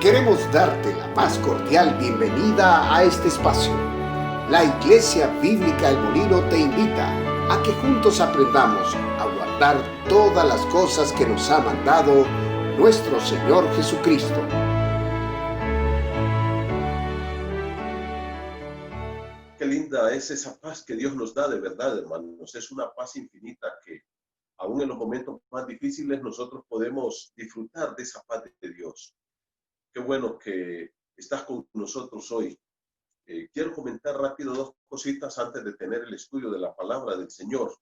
Queremos darte la más cordial bienvenida a este espacio. La Iglesia Bíblica El Molino te invita a que juntos aprendamos a guardar todas las cosas que nos ha mandado nuestro Señor Jesucristo. Qué linda es esa paz que Dios nos da de verdad, hermanos. Es una paz infinita que aún en los momentos más difíciles nosotros podemos disfrutar de esa paz de Dios. Qué bueno que estás con nosotros hoy. Quiero comentar rápido dos cositas antes de tener el estudio de la palabra del Señor.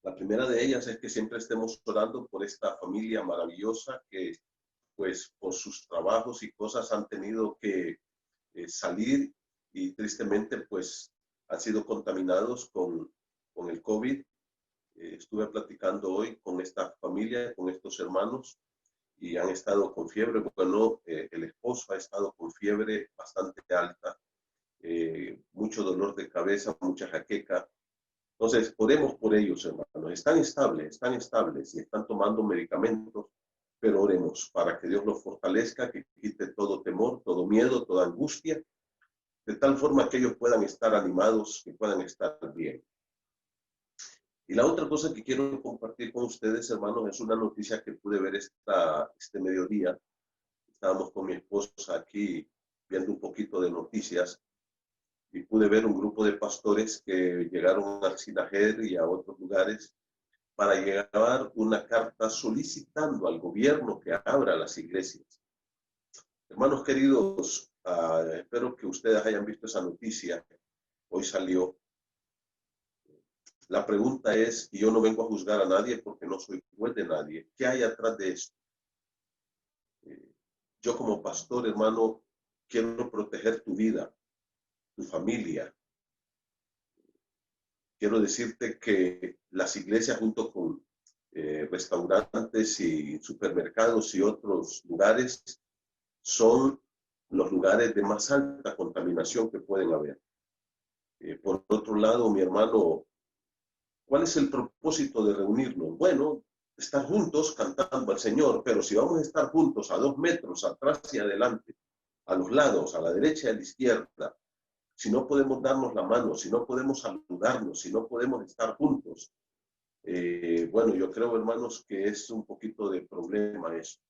La primera de ellas es que siempre estemos orando por esta familia maravillosa que, pues, por sus trabajos y cosas han tenido que salir y tristemente, pues, han sido contaminados con el COVID. Estuve platicando hoy con esta familia, con estos hermanos, y han estado con fiebre. Bueno, el esposo ha estado con fiebre bastante alta, mucho dolor de cabeza, mucha jaqueca. Entonces, oremos por ellos, hermanos. Están estables y están tomando medicamentos, pero oremos para que Dios los fortalezca, que quite todo temor, todo miedo, toda angustia, de tal forma que ellos puedan estar animados, que puedan estar bien. Y la otra cosa que quiero compartir con ustedes, hermanos, es una noticia que pude ver este mediodía. Estábamos con mi esposa aquí viendo un poquito de noticias y pude ver un grupo de pastores que llegaron al Sinajer y a otros lugares para llevar una carta solicitando al gobierno que abra las iglesias. Hermanos queridos, espero que ustedes hayan visto esa noticia. Hoy salió. La pregunta es, y yo no vengo a juzgar a nadie porque no soy juez de nadie, ¿qué hay atrás de esto? Yo como pastor, hermano, quiero proteger tu vida, tu familia. Quiero decirte que las iglesias junto con restaurantes y supermercados y otros lugares son los lugares de más alta contaminación que pueden haber. Por otro lado, mi hermano, ¿cuál es el propósito de reunirnos? Bueno, estar juntos cantando al Señor, pero si vamos a estar juntos a 2 metros, atrás y adelante, a los lados, a la derecha y a la izquierda, si no podemos darnos la mano, si no podemos saludarnos, si no podemos estar juntos, bueno, yo creo, hermanos, que es un poquito de problema eso.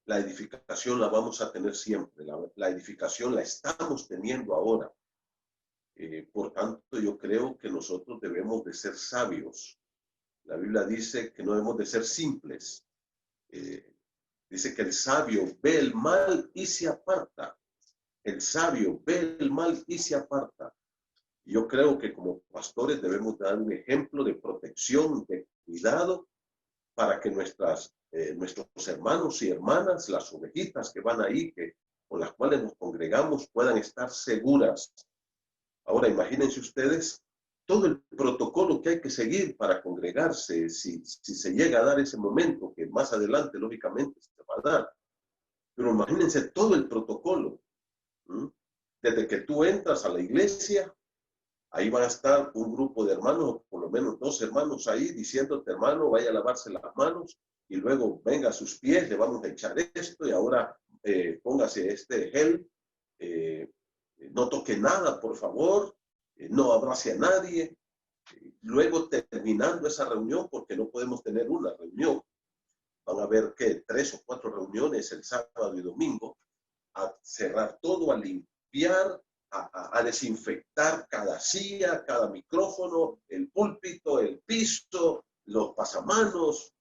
La edificación la vamos a tener siempre, la edificación la estamos teniendo ahora. Por tanto, yo creo que nosotros debemos de ser sabios. La Biblia dice que no debemos de ser simples. Dice que el sabio ve el mal y se aparta. El sabio ve el mal y se aparta. Yo creo que como pastores debemos dar un ejemplo de protección, de cuidado, para que nuestros hermanos y hermanas, las ovejitas que van ahí, con las cuales nos congregamos, puedan estar seguras. Ahora, imagínense ustedes todo el protocolo que hay que seguir para congregarse, si se llega a dar ese momento, que más adelante, lógicamente, se va a dar. Pero imagínense todo el protocolo. Desde que tú entras a la iglesia, ahí van a estar un grupo de hermanos, por lo menos 2 hermanos ahí, diciéndote, hermano, vaya a lavarse las manos, y luego venga a sus pies, le vamos a echar esto, y ahora póngase este gel, no toque nada, por favor, no abrace a nadie. Luego, terminando esa reunión, porque no podemos tener una reunión, van a haber que 3 o 4 reuniones el sábado y domingo, a cerrar todo, a limpiar, a desinfectar cada silla, cada micrófono, el púlpito, el piso, los pasamanos.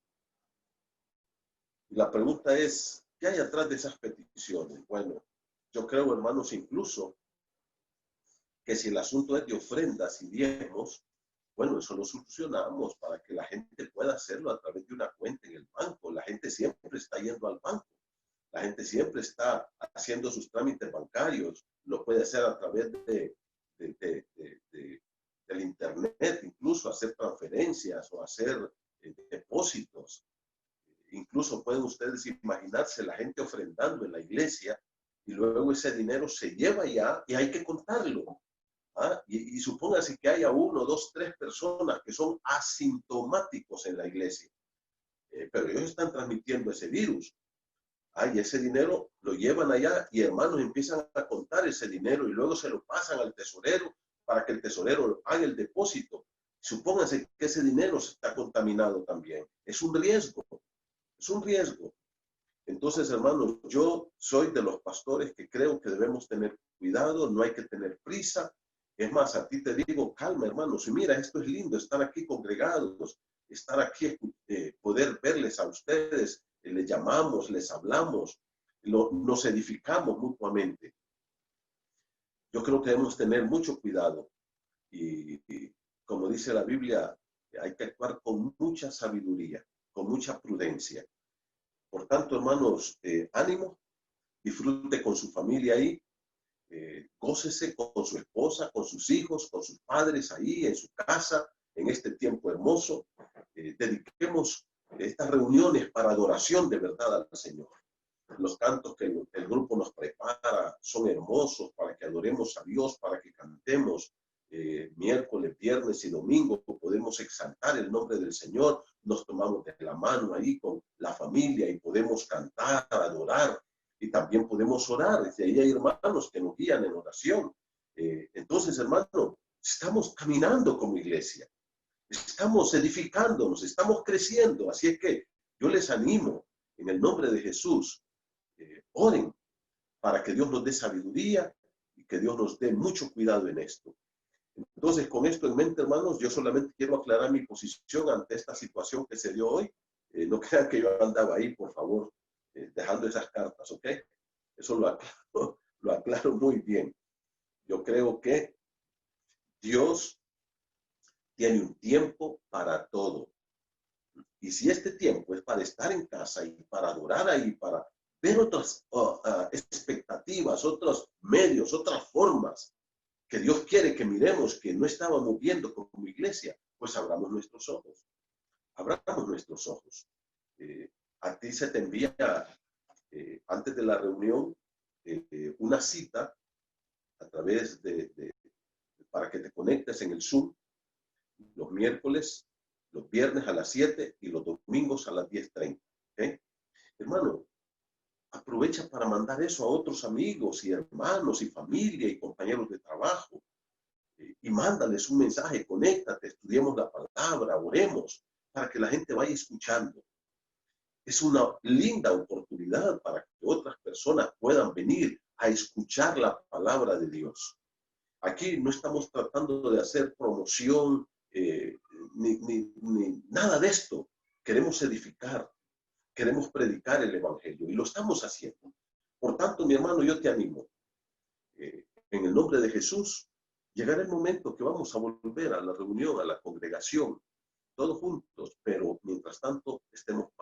Y la pregunta es, ¿qué hay atrás de esas peticiones? Bueno, yo creo, hermanos, incluso que si el asunto es de ofrendas y diezmos, bueno, eso lo solucionamos para que la gente pueda hacerlo a través de una cuenta en el banco. La gente siempre está yendo al banco. La gente siempre está haciendo sus trámites bancarios. Lo puede hacer a través del internet, incluso hacer transferencias o hacer depósitos. Incluso pueden ustedes imaginarse la gente ofrendando en la iglesia y luego ese dinero se lleva ya y hay que contarlo. Y supóngase que haya 1, 2, 3 personas que son asintomáticos en la iglesia, pero ellos están transmitiendo ese virus. Ay, ese dinero lo llevan allá y hermanos empiezan a contar ese dinero y luego se lo pasan al tesorero para que el tesorero haga el depósito. Supónganse que ese dinero está contaminado también. Es un riesgo, es un riesgo. Entonces, hermanos, yo soy de los pastores que creo que debemos tener cuidado, no hay que tener prisa. Es más, a ti te digo, calma, hermanos, y mira, esto es lindo, estar aquí congregados, estar aquí, poder verles a ustedes, les llamamos, les hablamos, nos edificamos mutuamente. Yo creo que debemos tener mucho cuidado y como dice la Biblia, hay que actuar con mucha sabiduría, con mucha prudencia. Por tanto, hermanos, ánimo, disfrute con su familia ahí, gócese con su esposa, con sus hijos, con sus padres ahí en su casa, en este tiempo hermoso. Dediquemos estas reuniones para adoración de verdad al Señor. Los cantos que el grupo nos prepara son hermosos para que adoremos a Dios, para que cantemos. Miércoles, viernes y domingo podemos exaltar el nombre del Señor, nos tomamos de la mano ahí con la familia y podemos cantar, adorar y también podemos orar. Y ahí hay hermanos que nos guían en oración. Entonces, hermano, estamos caminando como iglesia, estamos edificándonos, estamos creciendo. Así es que yo les animo en el nombre de Jesús, oren para que Dios nos dé sabiduría y que Dios nos dé mucho cuidado en esto. Entonces, con esto en mente, hermanos, yo solamente quiero aclarar mi posición ante esta situación que se dio hoy. No crean que yo andaba ahí, por favor, dejando esas cartas, ¿ok? Eso lo aclaro muy bien. Yo creo que Dios tiene un tiempo para todo. Y si este tiempo es para estar en casa y para adorar ahí, para ver otras expectativas, otros medios, otras formas, que Dios quiere que miremos que no estábamos viendo como iglesia, pues abramos nuestros ojos. Abramos nuestros ojos. A ti se te envía antes de la reunión una cita a través para que te conectes en el Zoom los miércoles, los viernes a las 7 y los domingos a las 10:30. ¿Okay? Hermano, aprovecha para mandar eso a otros amigos y hermanos y familia y compañeros de trabajo. Y mándales un mensaje, conéctate, estudiemos la palabra, oremos, para que la gente vaya escuchando. Es una linda oportunidad para que otras personas puedan venir a escuchar la palabra de Dios. Aquí no estamos tratando de hacer promoción, ni nada de esto. Queremos edificar, queremos predicar el Evangelio y lo estamos haciendo. Por tanto, mi hermano, yo te animo. En el nombre de Jesús, llegará el momento que vamos a volver a la reunión, a la congregación, todos juntos, pero mientras tanto estemos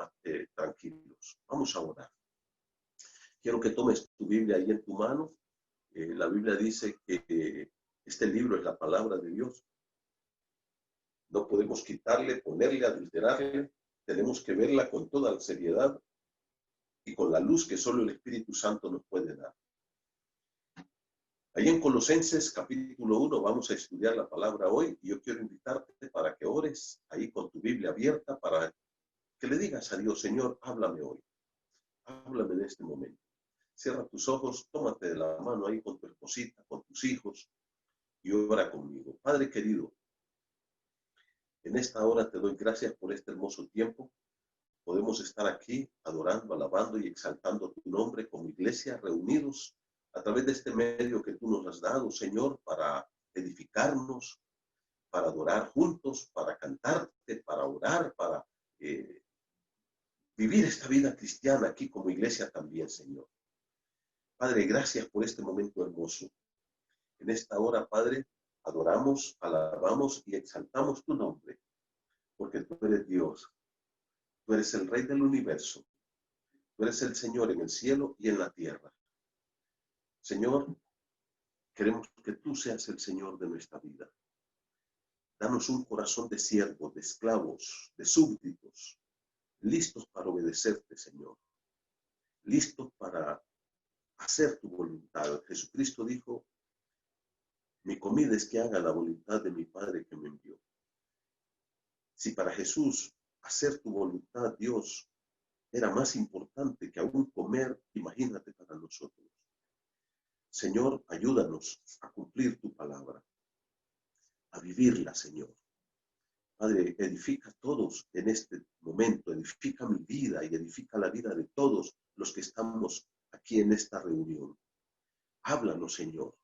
tranquilos. Vamos a orar. Quiero que tomes tu Biblia ahí en tu mano. La Biblia dice que este libro es la palabra de Dios. No podemos quitarle, ponerle, adulterarle. Tenemos que verla con toda la seriedad y con la luz que solo el Espíritu Santo nos puede dar. Ahí en Colosenses capítulo 1 vamos a estudiar la palabra hoy y yo quiero invitarte para que ores ahí con tu Biblia abierta para que le digas a Dios, Señor, háblame hoy. Háblame en este momento. Cierra tus ojos, tómate de la mano ahí con tu esposita, con tus hijos y ora conmigo. Padre querido, en esta hora te doy gracias por este hermoso tiempo. Podemos estar aquí adorando, alabando y exaltando tu nombre como iglesia, reunidos a través de este medio que tú nos has dado, Señor, para edificarnos, para adorar juntos, para cantarte, para orar, para vivir esta vida cristiana aquí como iglesia también, Señor. Padre, gracias por este momento hermoso. En esta hora, Padre, adoramos, alabamos y exaltamos tu nombre, porque tú eres Dios. Tú eres el Rey del universo. Tú eres el Señor en el cielo y en la tierra. Señor, queremos que tú seas el Señor de nuestra vida. Danos un corazón de siervos, de esclavos, de súbditos, listos para obedecerte, Señor. Listos para hacer tu voluntad. Jesucristo dijo, mi comida es que haga la voluntad de mi Padre que me envió. Si para Jesús hacer tu voluntad, Dios, era más importante que aún comer, imagínate para nosotros. Señor, ayúdanos a cumplir tu palabra, a vivirla, Señor. Padre, edifica a todos en este momento, edifica mi vida y edifica la vida de todos los que estamos aquí en esta reunión. Háblanos, Señor.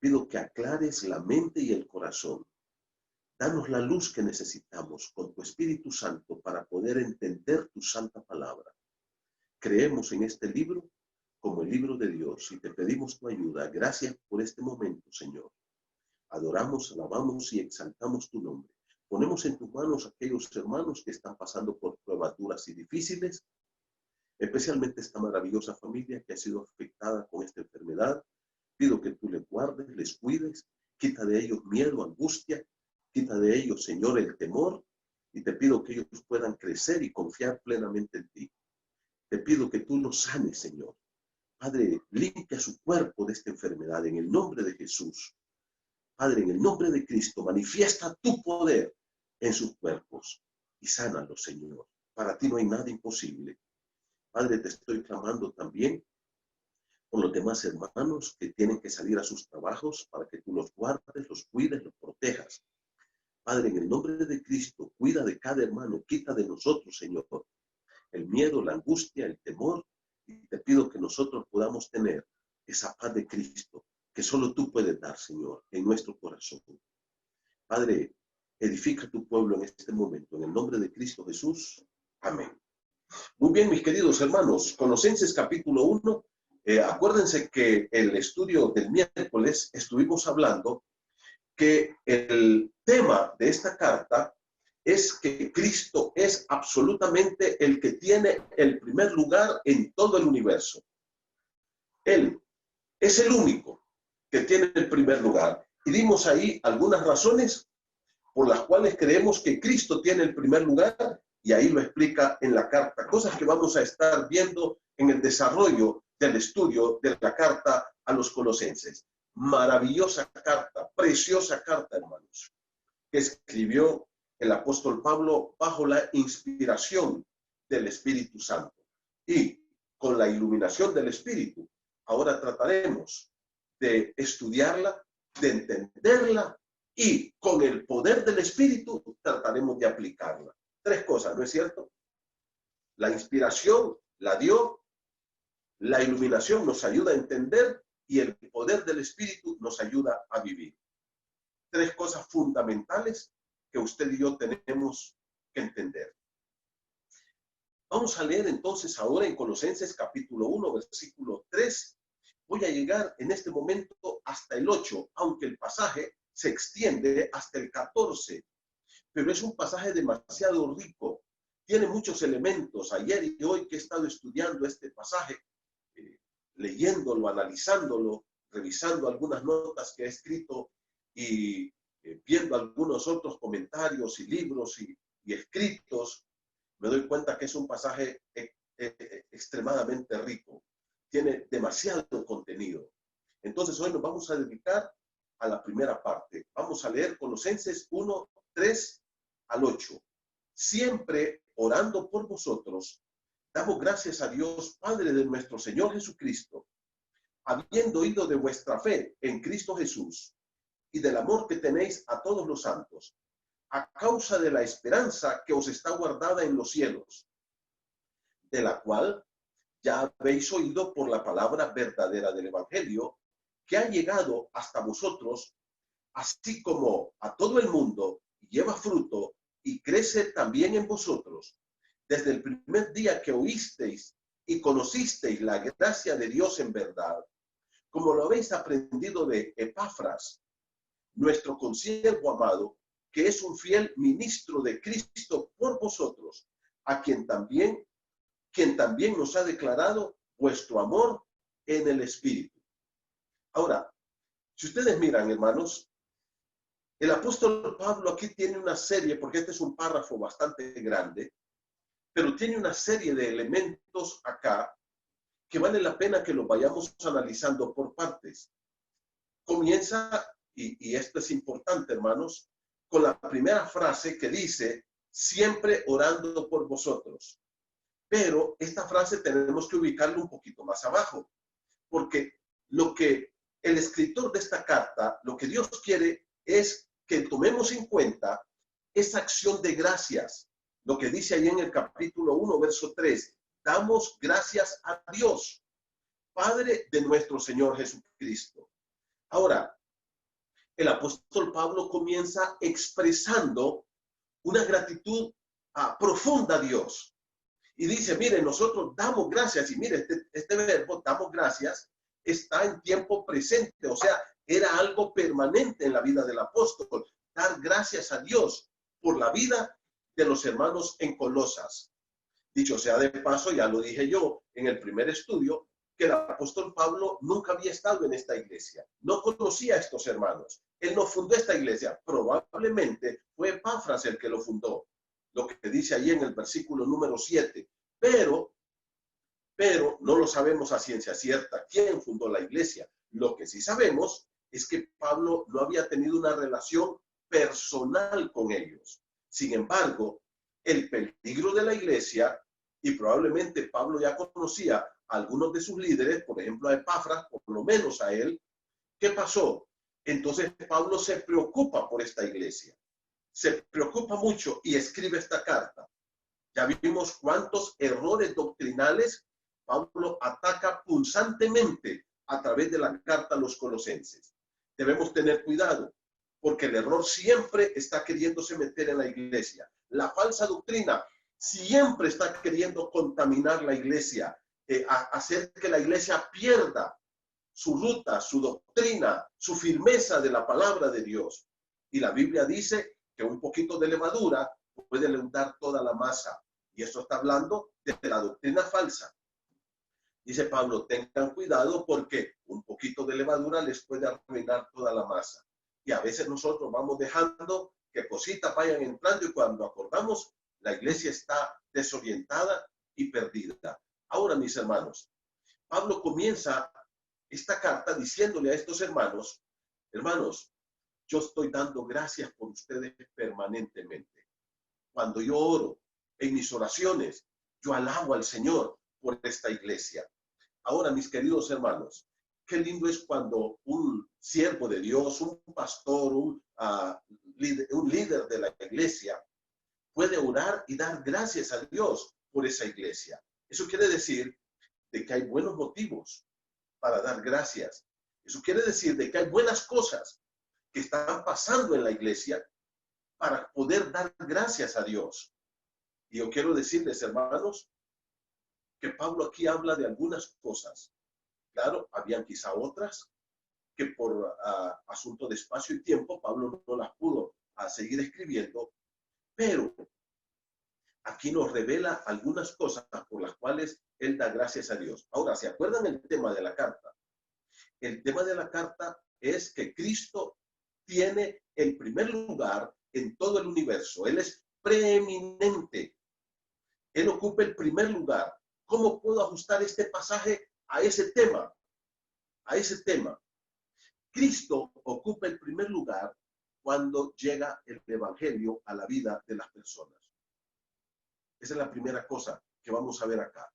Pido que aclares la mente y el corazón. Danos la luz que necesitamos con tu Espíritu Santo para poder entender tu santa palabra. Creemos en este libro como el libro de Dios y te pedimos tu ayuda. Gracias por este momento, Señor. Adoramos, alabamos y exaltamos tu nombre. Ponemos en tus manos a aquellos hermanos que están pasando por pruebas duras y difíciles, especialmente esta maravillosa familia que ha sido afectada con esta enfermedad. Pido que tú les guardes, les cuides, quita de ellos miedo, angustia, quita de ellos, Señor, el temor, y te pido que ellos puedan crecer y confiar plenamente en ti. Te pido que tú los sanes, Señor. Padre, limpia su cuerpo de esta enfermedad en el nombre de Jesús. Padre, en el nombre de Cristo, manifiesta tu poder en sus cuerpos y sánalos, Señor. Para ti no hay nada imposible. Padre, te estoy clamando también por los demás hermanos que tienen que salir a sus trabajos para que tú los guardes, los cuides, los protejas. Padre, en el nombre de Cristo, cuida de cada hermano, quita de nosotros, Señor, el miedo, la angustia, el temor, y te pido que nosotros podamos tener esa paz de Cristo que solo tú puedes dar, Señor, en nuestro corazón. Padre, edifica tu pueblo en este momento, en el nombre de Cristo Jesús. Amén. Muy bien, mis queridos hermanos, Colosenses capítulo 1. Acuérdense que el estudio del miércoles estuvimos hablando que el tema de esta carta es que Cristo es absolutamente el que tiene el primer lugar en todo el universo. Él es el único que tiene el primer lugar. Y dimos ahí algunas razones por las cuales creemos que Cristo tiene el primer lugar, y ahí lo explica en la carta. Cosas que vamos a estar viendo en el desarrollo del estudio de la carta a los Colosenses. Maravillosa carta, preciosa carta, hermanos, que escribió el apóstol Pablo bajo la inspiración del Espíritu Santo. Y con la iluminación del Espíritu, ahora trataremos de estudiarla, de entenderla, y con el poder del Espíritu trataremos de aplicarla. Tres cosas, ¿no es cierto? La inspiración la dio, la iluminación nos ayuda a entender y el poder del Espíritu nos ayuda a vivir. Tres cosas fundamentales que usted y yo tenemos que entender. Vamos a leer entonces ahora en Colosenses capítulo 1, versículo 3. Voy a llegar en este momento hasta el 8, aunque el pasaje se extiende hasta el 14. Pero es un pasaje demasiado rico. Tiene muchos elementos. Ayer y hoy que he estado estudiando este pasaje, leyéndolo, analizándolo, revisando algunas notas que he escrito y viendo algunos otros comentarios y libros y escritos, me doy cuenta que es un pasaje extremadamente rico. Tiene demasiado contenido. Entonces hoy nos vamos a dedicar a la primera parte. Vamos a leer Colosenses 1, 3 al 8. Siempre orando por vosotros, damos gracias a Dios, Padre de nuestro Señor Jesucristo, habiendo oído de vuestra fe en Cristo Jesús y del amor que tenéis a todos los santos, a causa de la esperanza que os está guardada en los cielos, de la cual ya habéis oído por la palabra verdadera del Evangelio, que ha llegado hasta vosotros, así como a todo el mundo, lleva fruto y crece también en vosotros, desde el primer día que oísteis y conocisteis la gracia de Dios en verdad, como lo habéis aprendido de Epafras, nuestro consiervo amado, que es un fiel ministro de Cristo por vosotros, a quien también nos ha declarado vuestro amor en el Espíritu. Ahora, si ustedes miran, hermanos, el apóstol Pablo aquí tiene una serie, porque este es un párrafo bastante grande, pero tiene una serie de elementos acá que vale la pena que lo vayamos analizando por partes. Comienza, y esto es importante, hermanos, con la primera frase que dice, siempre orando por vosotros. Pero esta frase tenemos que ubicarla un poquito más abajo, porque lo que el escritor de esta carta, lo que Dios quiere es que tomemos en cuenta esa acción de gracias. Lo que dice ahí en el capítulo 1, verso 3, damos gracias a Dios, Padre de nuestro Señor Jesucristo. Ahora, el apóstol Pablo comienza expresando una gratitud profunda a Dios. Y dice, mire, nosotros damos gracias. Y mire, este verbo, damos gracias, está en tiempo presente. O sea, era algo permanente en la vida del apóstol. Dar gracias a Dios por la vida de los hermanos en Colosas. Dicho sea de paso, ya lo dije yo en el primer estudio, que el apóstol Pablo nunca había estado en esta iglesia. No conocía a estos hermanos. Él no fundó esta iglesia. Probablemente fue Epafras el que lo fundó. Lo que dice ahí en el versículo número 7. Pero no lo sabemos a ciencia cierta quién fundó la iglesia. Lo que sí sabemos es que Pablo no había tenido una relación personal con ellos. Sin embargo, el peligro de la iglesia, y probablemente Pablo ya conocía a algunos de sus líderes, por ejemplo a Epafras, por lo menos a él, ¿qué pasó? Entonces Pablo se preocupa por esta iglesia. Se preocupa mucho y escribe esta carta. Ya vimos cuántos errores doctrinales Pablo ataca punzantemente a través de la carta a los colosenses. Debemos tener cuidado, porque el error siempre está queriéndose meter en la iglesia. La falsa doctrina siempre está queriendo contaminar la iglesia, hacer que la iglesia pierda su ruta, su doctrina, su firmeza de la palabra de Dios. Y la Biblia dice que un poquito de levadura puede leudar toda la masa. Y esto está hablando de la doctrina falsa. Dice Pablo, tengan cuidado porque un poquito de levadura les puede arruinar toda la masa. Y a veces nosotros vamos dejando que cositas vayan entrando y cuando acordamos, la iglesia está desorientada y perdida. Ahora, mis hermanos, Pablo comienza esta carta diciéndole a estos hermanos, hermanos, yo estoy dando gracias por ustedes permanentemente. Cuando yo oro, en mis oraciones, yo alabo al Señor por esta iglesia. Ahora, mis queridos hermanos, qué lindo es cuando un siervo de Dios, un pastor, un líder de la iglesia, puede orar y dar gracias a Dios por esa iglesia. Eso quiere decir de que hay buenos motivos para dar gracias. Eso quiere decir de que hay buenas cosas que están pasando en la iglesia para poder dar gracias a Dios. Y yo quiero decirles, hermanos, que Pablo aquí habla de algunas cosas. Claro, habían quizá otras que por asunto de espacio y tiempo, Pablo no las pudo seguir escribiendo, pero aquí nos revela algunas cosas por las cuales él da gracias a Dios. Ahora, ¿se acuerdan el tema de la carta? El tema de la carta es que Cristo tiene el primer lugar en todo el universo. Él es preeminente. Él ocupa el primer lugar. ¿Cómo puedo ajustar este pasaje a ese tema? A ese tema. Cristo ocupa el primer lugar cuando llega el evangelio a la vida de las personas. Esa es la primera cosa que vamos a ver acá.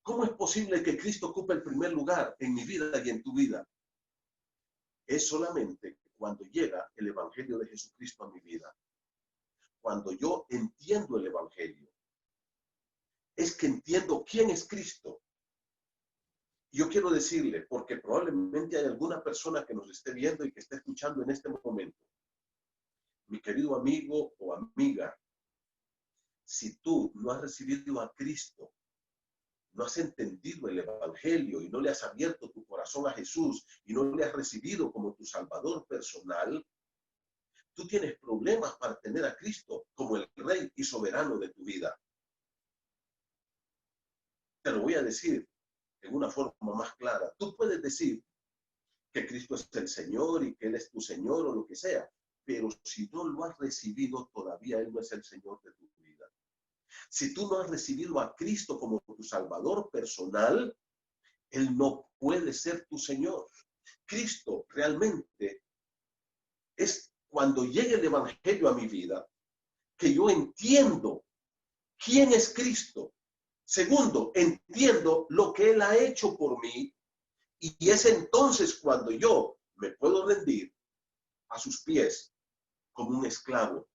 ¿Cómo es posible que Cristo ocupe el primer lugar en mi vida y en tu vida? Es solamente cuando llega el evangelio de Jesucristo a mi vida. Cuando yo entiendo el evangelio. Es que entiendo quién es Cristo. Yo quiero decirle, porque probablemente hay alguna persona que nos esté viendo y que esté escuchando en este momento. Mi querido amigo o amiga, si tú no has recibido a Cristo, no has entendido el evangelio y no le has abierto tu corazón a Jesús y no le has recibido como tu Salvador personal, tú tienes problemas para tener a Cristo como el Rey y soberano de tu vida. Te lo voy a decir en una forma más clara. Tú puedes decir que Cristo es el Señor y que Él es tu Señor o lo que sea, pero si no lo has recibido, todavía Él no es el Señor de tu vida. Si tú no has recibido a Cristo como tu Salvador personal, Él no puede ser tu Señor. Cristo realmente es cuando llegue el evangelio a mi vida, que yo entiendo quién es Cristo Segundo, entiendo lo que Él ha hecho por mí y es entonces cuando yo me puedo rendir a sus pies como un esclavo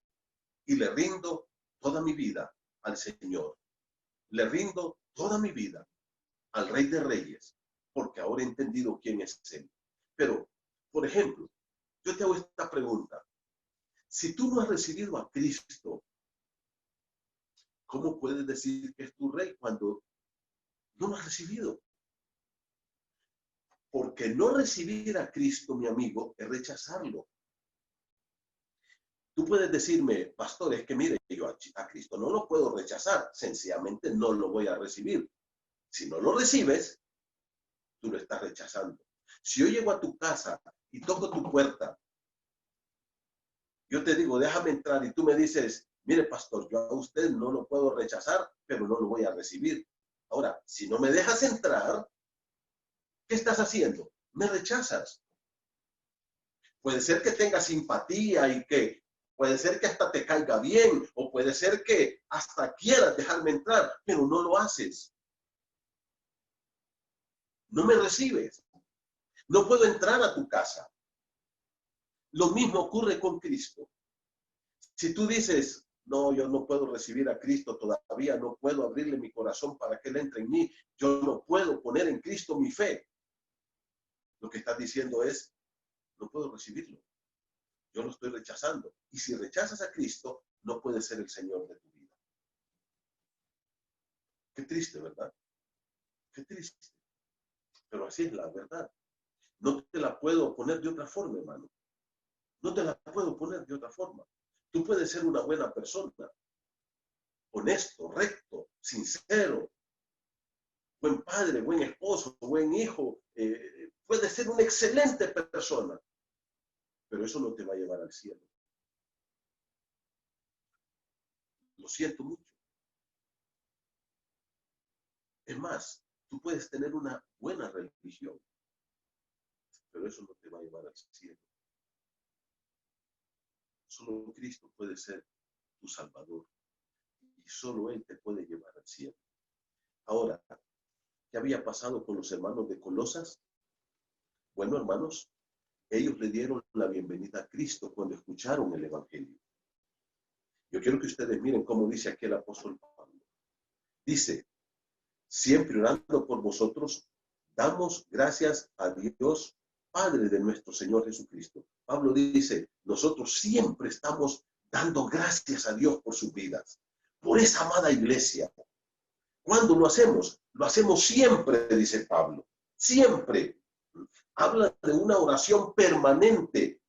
y le rindo toda mi vida al Señor. Le rindo toda mi vida al Rey de Reyes, porque ahora he entendido quién es Él. Pero, por ejemplo, yo te hago esta pregunta. Si tú no has recibido a Cristo, ¿cómo puedes decir que es tu Rey cuando no lo has recibido? Porque no recibir a Cristo, mi amigo, es rechazarlo. Tú puedes decirme, pastor, es que mire, yo a Cristo no lo puedo rechazar, sencillamente no lo voy a recibir. Si no lo recibes, tú lo estás rechazando. Si yo llego a tu casa y toco tu puerta, yo te digo, déjame entrar y tú me dices, mire, pastor, yo a usted no lo puedo rechazar, pero no lo voy a recibir. Ahora, si no me dejas entrar, ¿qué estás haciendo? Me rechazas. Puede ser que tengas simpatía y que puede ser que hasta te caiga bien, o puede ser que hasta quieras dejarme entrar, pero no lo haces. No me recibes. No puedo entrar a tu casa. Lo mismo ocurre con Cristo. Si tú dices, no, yo no puedo recibir a Cristo todavía, no puedo abrirle mi corazón para que Él entre en mí, yo no puedo poner en Cristo mi fe, lo que estás diciendo es, no puedo recibirlo. Yo lo estoy rechazando. Y si rechazas a Cristo, no puede ser el Señor de tu vida. Qué triste, ¿verdad? Qué triste. Pero así es la verdad. No te la puedo poner de otra forma, hermano. No te la puedo poner de otra forma. Tú puedes ser una buena persona, honesto, recto, sincero, buen padre, buen esposo, buen hijo. Puedes ser una excelente persona, pero eso no te va a llevar al cielo. Lo siento mucho. Es más, tú puedes tener una buena religión, pero eso no te va a llevar al cielo. Solo Cristo puede ser tu Salvador y solo Él te puede llevar al cielo. Ahora, ¿qué había pasado con los hermanos de Colosas? Bueno, hermanos, ellos le dieron la bienvenida a Cristo cuando escucharon el Evangelio. Yo quiero que ustedes miren cómo dice aquí el apóstol Pablo. Dice, siempre orando por vosotros, damos gracias a Dios, Padre de nuestro Señor Jesucristo. Pablo dice, nosotros siempre estamos dando gracias a Dios por sus vidas, por esa amada iglesia. ¿Cuándo lo hacemos? Lo hacemos siempre, dice Pablo. Siempre. Habla de una oración permanente.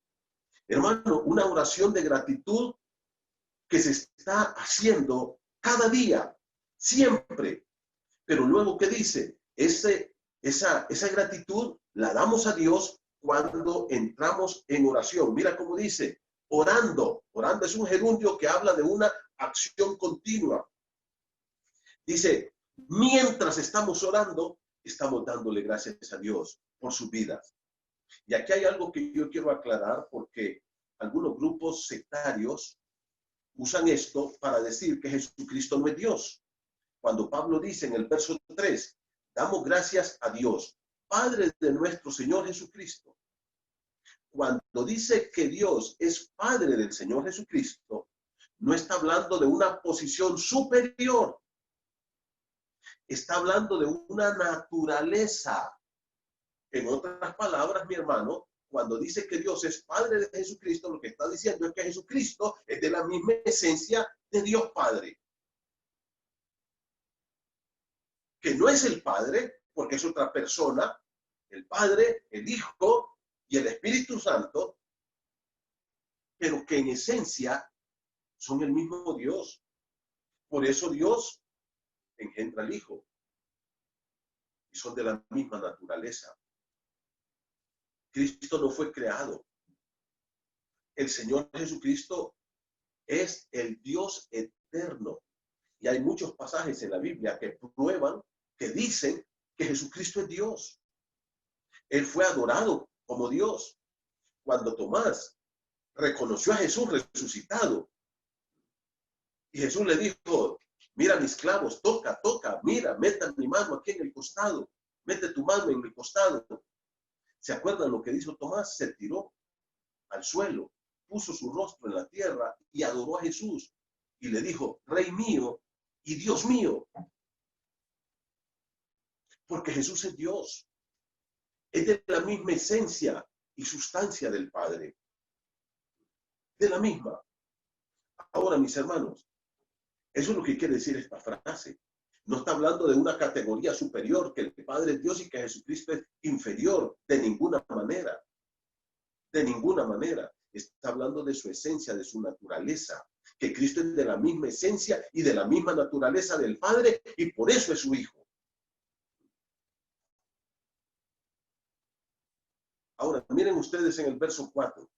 Hermano, una oración de gratitud que se está haciendo cada día, siempre. Pero luego, ¿qué dice? Esa gratitud la damos a Dios cuando entramos en oración. Mira cómo dice, orando. Orando es un gerundio que habla de una acción continua. Dice, mientras estamos orando, estamos dándole gracias a Dios por sus vidas. Y aquí hay algo que yo quiero aclarar porque algunos grupos sectarios usan esto para decir que Jesucristo no es Dios. Cuando Pablo dice en el verso 3, damos gracias a Dios, Padre de nuestro Señor Jesucristo. Cuando dice que Dios es Padre del Señor Jesucristo, no está hablando de una posición superior. Está hablando de una naturaleza. En otras palabras, mi hermano, cuando dice que Dios es Padre de Jesucristo, lo que está diciendo es que Jesucristo es de la misma esencia de Dios Padre. Que no es el Padre, porque es otra persona, el Padre, el Hijo y el Espíritu Santo, pero que en esencia son el mismo Dios. Por eso Dios engendra al Hijo y son de la misma naturaleza. Cristo no fue creado. El Señor Jesucristo es el Dios eterno. Y hay muchos pasajes en la Biblia que prueban, que dicen que Jesucristo es Dios. Él fue adorado como Dios. Cuando Tomás reconoció a Jesús resucitado, y Jesús le dijo, Mira mis clavos, toca, toca, mira, meta mi mano aquí en el costado, mete tu mano en mi costado. ¿Se acuerdan lo que hizo Tomás? Se tiró al suelo, puso su rostro en la tierra y adoró a Jesús. Y le dijo, Rey mío y Dios mío. Porque Jesús es Dios. Es de la misma esencia y sustancia del Padre. De la misma. Ahora, mis hermanos, eso es lo que quiere decir esta frase. No está hablando de una categoría superior, que el Padre es Dios y que Jesucristo es inferior, de ninguna manera. De ninguna manera. Está hablando de su esencia, de su naturaleza. Que Cristo es de la misma esencia y de la misma naturaleza del Padre y por eso es su Hijo. Ahora, miren ustedes en el verso 4.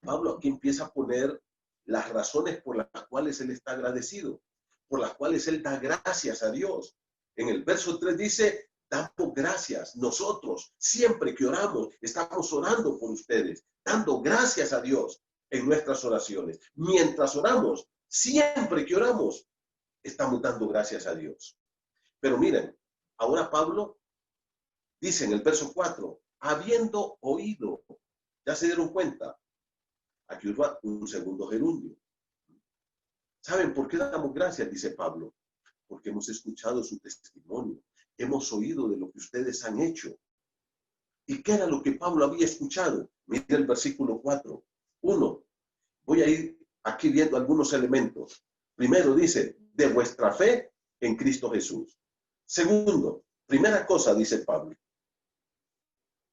Pablo aquí empieza a poner las razones por las cuales él está agradecido, por las cuales él da gracias a Dios. En el verso 3 dice, damos gracias. Nosotros, siempre que oramos, estamos orando por ustedes, dando gracias a Dios en nuestras oraciones. Mientras oramos, siempre que oramos, estamos dando gracias a Dios. Pero miren, ahora Pablo dice en el verso 4, habiendo oído, ¿ya se dieron cuenta? Aquí va un segundo gerundio. ¿Saben por qué damos gracias? Dice Pablo. Porque hemos escuchado su testimonio. Hemos oído de lo que ustedes han hecho. ¿Y qué era lo que Pablo había escuchado? Mira el versículo 4. 1. Voy a ir aquí viendo algunos elementos. Primero dice, de vuestra fe en Cristo Jesús. Segundo, primera cosa, dice Pablo.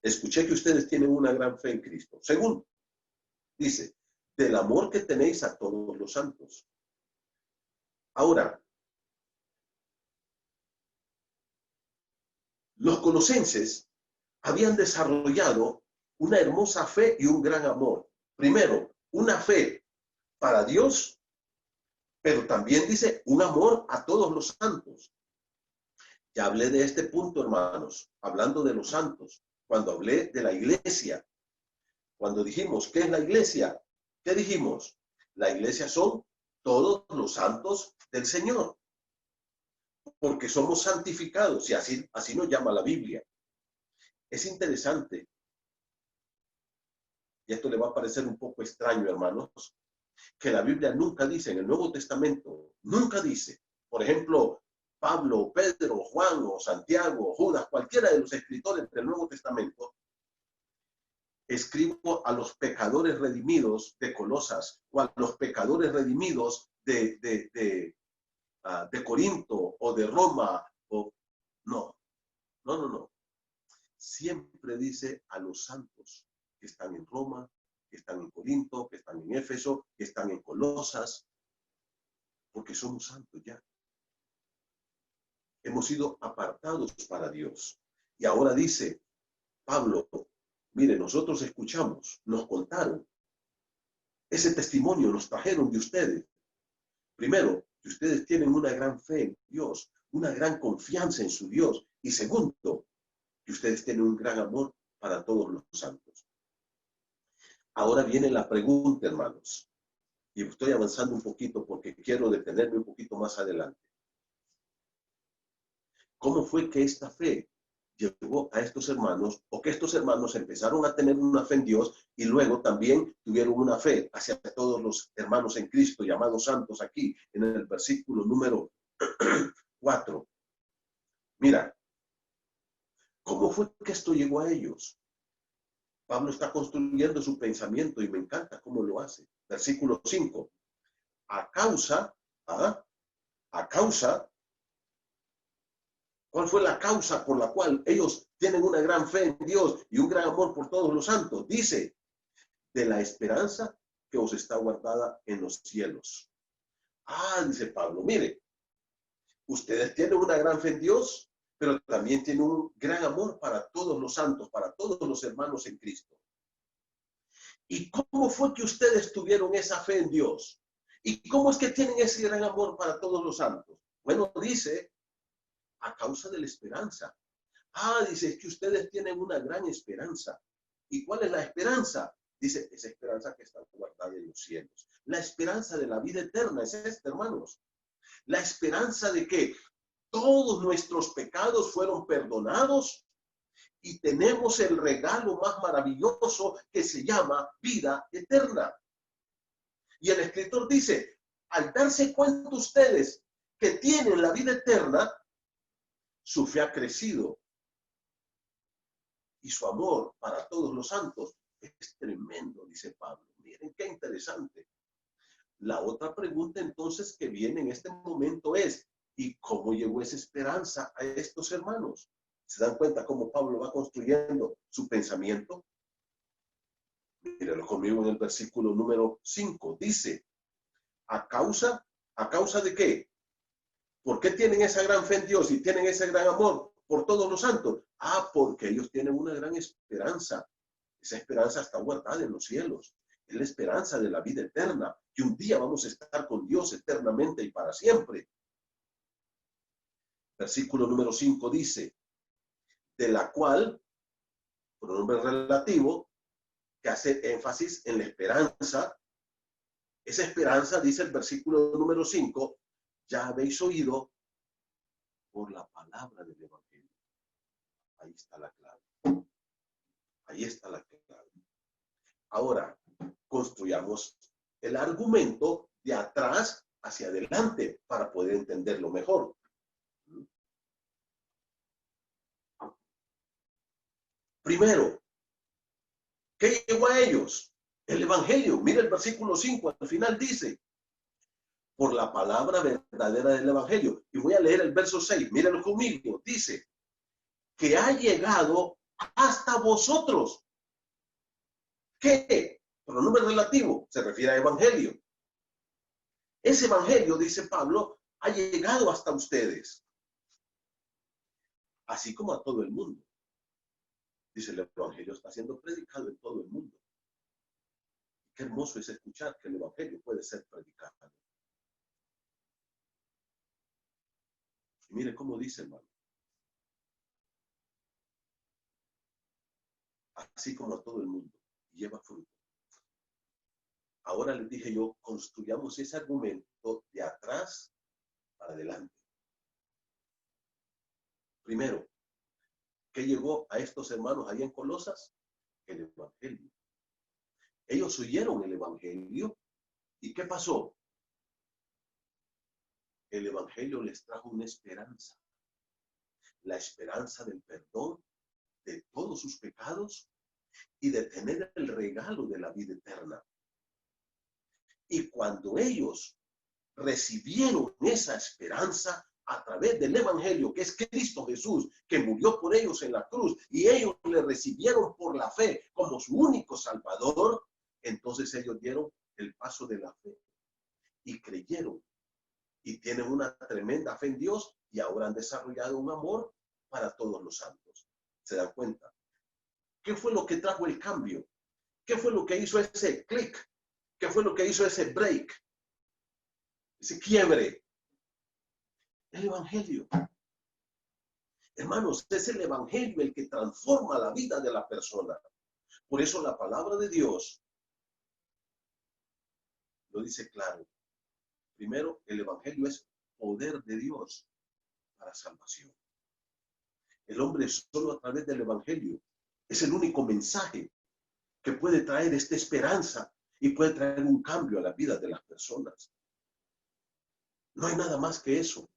Escuché que ustedes tienen una gran fe en Cristo. Segundo, dice, del amor que tenéis a todos los santos. Ahora, los colosenses habían desarrollado una hermosa fe y un gran amor. Primero, una fe para Dios, pero también dice un amor a todos los santos. Ya hablé de este punto, hermanos, hablando de los santos, cuando hablé de la iglesia. Cuando dijimos, ¿qué es la iglesia? ¿Qué dijimos? La iglesia son todos los santos del Señor. Porque somos santificados y así nos llama la Biblia. Es interesante. Y esto le va a parecer un poco extraño, hermanos, que la Biblia nunca dice, en el Nuevo Testamento, nunca dice, por ejemplo, Pablo, Pedro, Juan o Santiago, Judas, cualquiera de los escritores del Nuevo Testamento, escribo a los pecadores redimidos de Colosas o a los pecadores redimidos de Corinto o de Roma. No. Siempre dice a los santos que están en Roma, que están en Corinto, que están en Éfeso, que están en Colosas, porque somos santos ya. Hemos sido apartados para Dios. Y ahora dice Pablo, mire, nosotros escuchamos, nos contaron, ese testimonio nos trajeron de ustedes. Primero, que ustedes tienen una gran fe en Dios, una gran confianza en su Dios. Y segundo, que ustedes tienen un gran amor para todos los santos. Ahora viene la pregunta, hermanos. Y estoy avanzando un poquito porque quiero detenerme un poquito más adelante. ¿Cómo fue que esta fe llegó a estos hermanos, o que estos hermanos empezaron a tener una fe en Dios y luego también tuvieron una fe hacia todos los hermanos en Cristo, llamados santos aquí, en el versículo número 4? Mira, ¿cómo fue que esto llegó a ellos? Pablo está construyendo su pensamiento y me encanta cómo lo hace. Versículo 5. A causa, ¿cuál fue la causa por la cual ellos tienen una gran fe en Dios y un gran amor por todos los santos? Dice, de la esperanza que os está guardada en los cielos. Dice Pablo, mire, ustedes tienen una gran fe en Dios, pero también tienen un gran amor para todos los santos, para todos los hermanos en Cristo. ¿Y cómo fue que ustedes tuvieron esa fe en Dios? ¿Y cómo es que tienen ese gran amor para todos los santos? Bueno, dice, a causa de la esperanza. Dice, es que ustedes tienen una gran esperanza. ¿Y cuál es la esperanza? Dice, esa esperanza que está guardada en los cielos. La esperanza de la vida eterna es esta, hermanos. La esperanza de que todos nuestros pecados fueron perdonados y tenemos el regalo más maravilloso que se llama vida eterna. Y el escritor dice, al darse cuenta ustedes que tienen la vida eterna, su fe ha crecido y su amor para todos los santos es tremendo, dice Pablo. Miren qué interesante. La otra pregunta entonces que viene en este momento es, ¿y cómo llegó esa esperanza a estos hermanos? ¿Se dan cuenta cómo Pablo va construyendo su pensamiento? Mírenlo conmigo en el versículo número 5. Dice, ¿a causa de qué? ¿Por qué tienen esa gran fe en Dios y tienen ese gran amor por todos los santos? Porque ellos tienen una gran esperanza. Esa esperanza está guardada en los cielos. Es la esperanza de la vida eterna, que un día vamos a estar con Dios eternamente y para siempre. Versículo número 5 dice, de la cual, pronombre relativo, que hace énfasis en la esperanza. Esa esperanza, dice el versículo número 5, ya habéis oído por la palabra del Evangelio. Ahí está la clave. Ahí está la clave. Ahora, construyamos el argumento de atrás hacia adelante para poder entenderlo mejor. Primero, ¿qué llegó a ellos? El Evangelio. Mira el versículo 5, al final dice, por la palabra verdadera del Evangelio. Y voy a leer el verso 6, mírenlo conmigo. Dice, que ha llegado hasta vosotros. ¿Qué? Pronombre relativo, se refiere a Evangelio. Ese Evangelio, dice Pablo, ha llegado hasta ustedes. Así como a todo el mundo. Dice, el Evangelio está siendo predicado en todo el mundo. Qué hermoso es escuchar que el Evangelio puede ser predicado. Y mire cómo dice, hermano. Así como a todo el mundo. Lleva fruto. Ahora les dije yo, construyamos ese argumento de atrás para adelante. Primero, ¿qué llegó a estos hermanos allá en Colosas? El Evangelio. Ellos oyeron el Evangelio. ¿Y qué pasó? El Evangelio les trajo una esperanza. La esperanza del perdón de todos sus pecados y de tener el regalo de la vida eterna. Y cuando ellos recibieron esa esperanza a través del Evangelio, que es Cristo Jesús, que murió por ellos en la cruz, y ellos le recibieron por la fe como su único Salvador, entonces ellos dieron el paso de la fe y creyeron. Y tienen una tremenda fe en Dios y ahora han desarrollado un amor para todos los santos. ¿Se dan cuenta? ¿Qué fue lo que trajo el cambio? ¿Qué fue lo que hizo ese clic? ¿Qué fue lo que hizo ese break? Ese quiebre. El Evangelio. Hermanos, es el Evangelio el que transforma la vida de la persona. Por eso la palabra de Dios lo dice claro. Primero, el Evangelio es poder de Dios para salvación. El hombre solo a través del Evangelio es el único mensaje que puede traer esta esperanza y puede traer un cambio a la vida de las personas. No hay nada más que eso.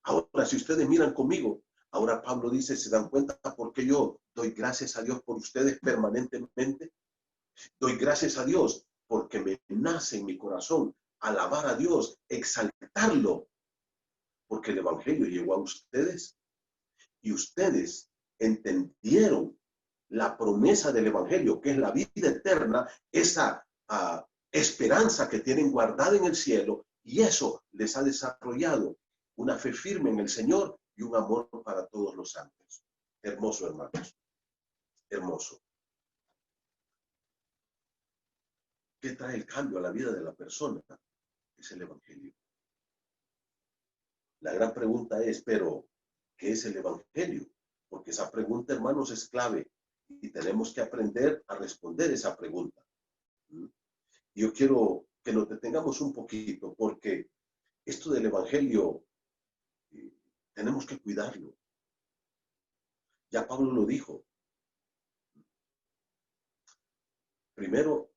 Ahora, si ustedes miran conmigo, ahora Pablo dice, ¿se dan cuenta por qué yo doy gracias a Dios por ustedes permanentemente? Doy gracias a Dios porque me nace en mi corazón alabar a Dios, exaltarlo, porque el Evangelio llegó a ustedes y ustedes entendieron la promesa del Evangelio, que es la vida eterna, esa esperanza que tienen guardada en el cielo, y eso les ha desarrollado una fe firme en el Señor y un amor para todos los santos. Hermoso, hermanos. Hermoso. ¿Qué trae el cambio a la vida de la persona? Es el Evangelio. La gran pregunta es, pero, ¿qué es el Evangelio? Porque esa pregunta, hermanos, es clave y tenemos que aprender a responder esa pregunta. Yo quiero que nos detengamos un poquito porque Esto del evangelio tenemos que cuidarlo. Ya Pablo lo dijo. Primero,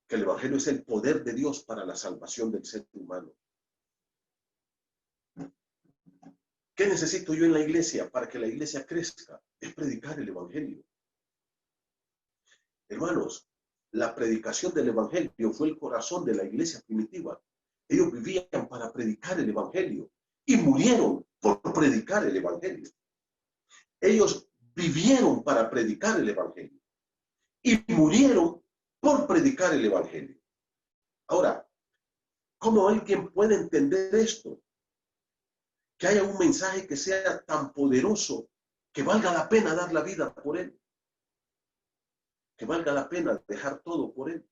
que el evangelio es el poder de Dios para la salvación del ser humano. ¿Qué necesito yo en la iglesia para que la iglesia crezca? Es predicar el evangelio. Hermanos, la predicación del evangelio fue el corazón de la iglesia primitiva. Ellos vivían para predicar el evangelio y murieron por predicar el evangelio. Ellos vivieron para predicar el evangelio y murieron por predicar el evangelio. Ahora, ¿cómo alguien puede entender esto? Que haya un mensaje que sea tan poderoso que valga la pena dar la vida por él, que valga la pena dejar todo por él.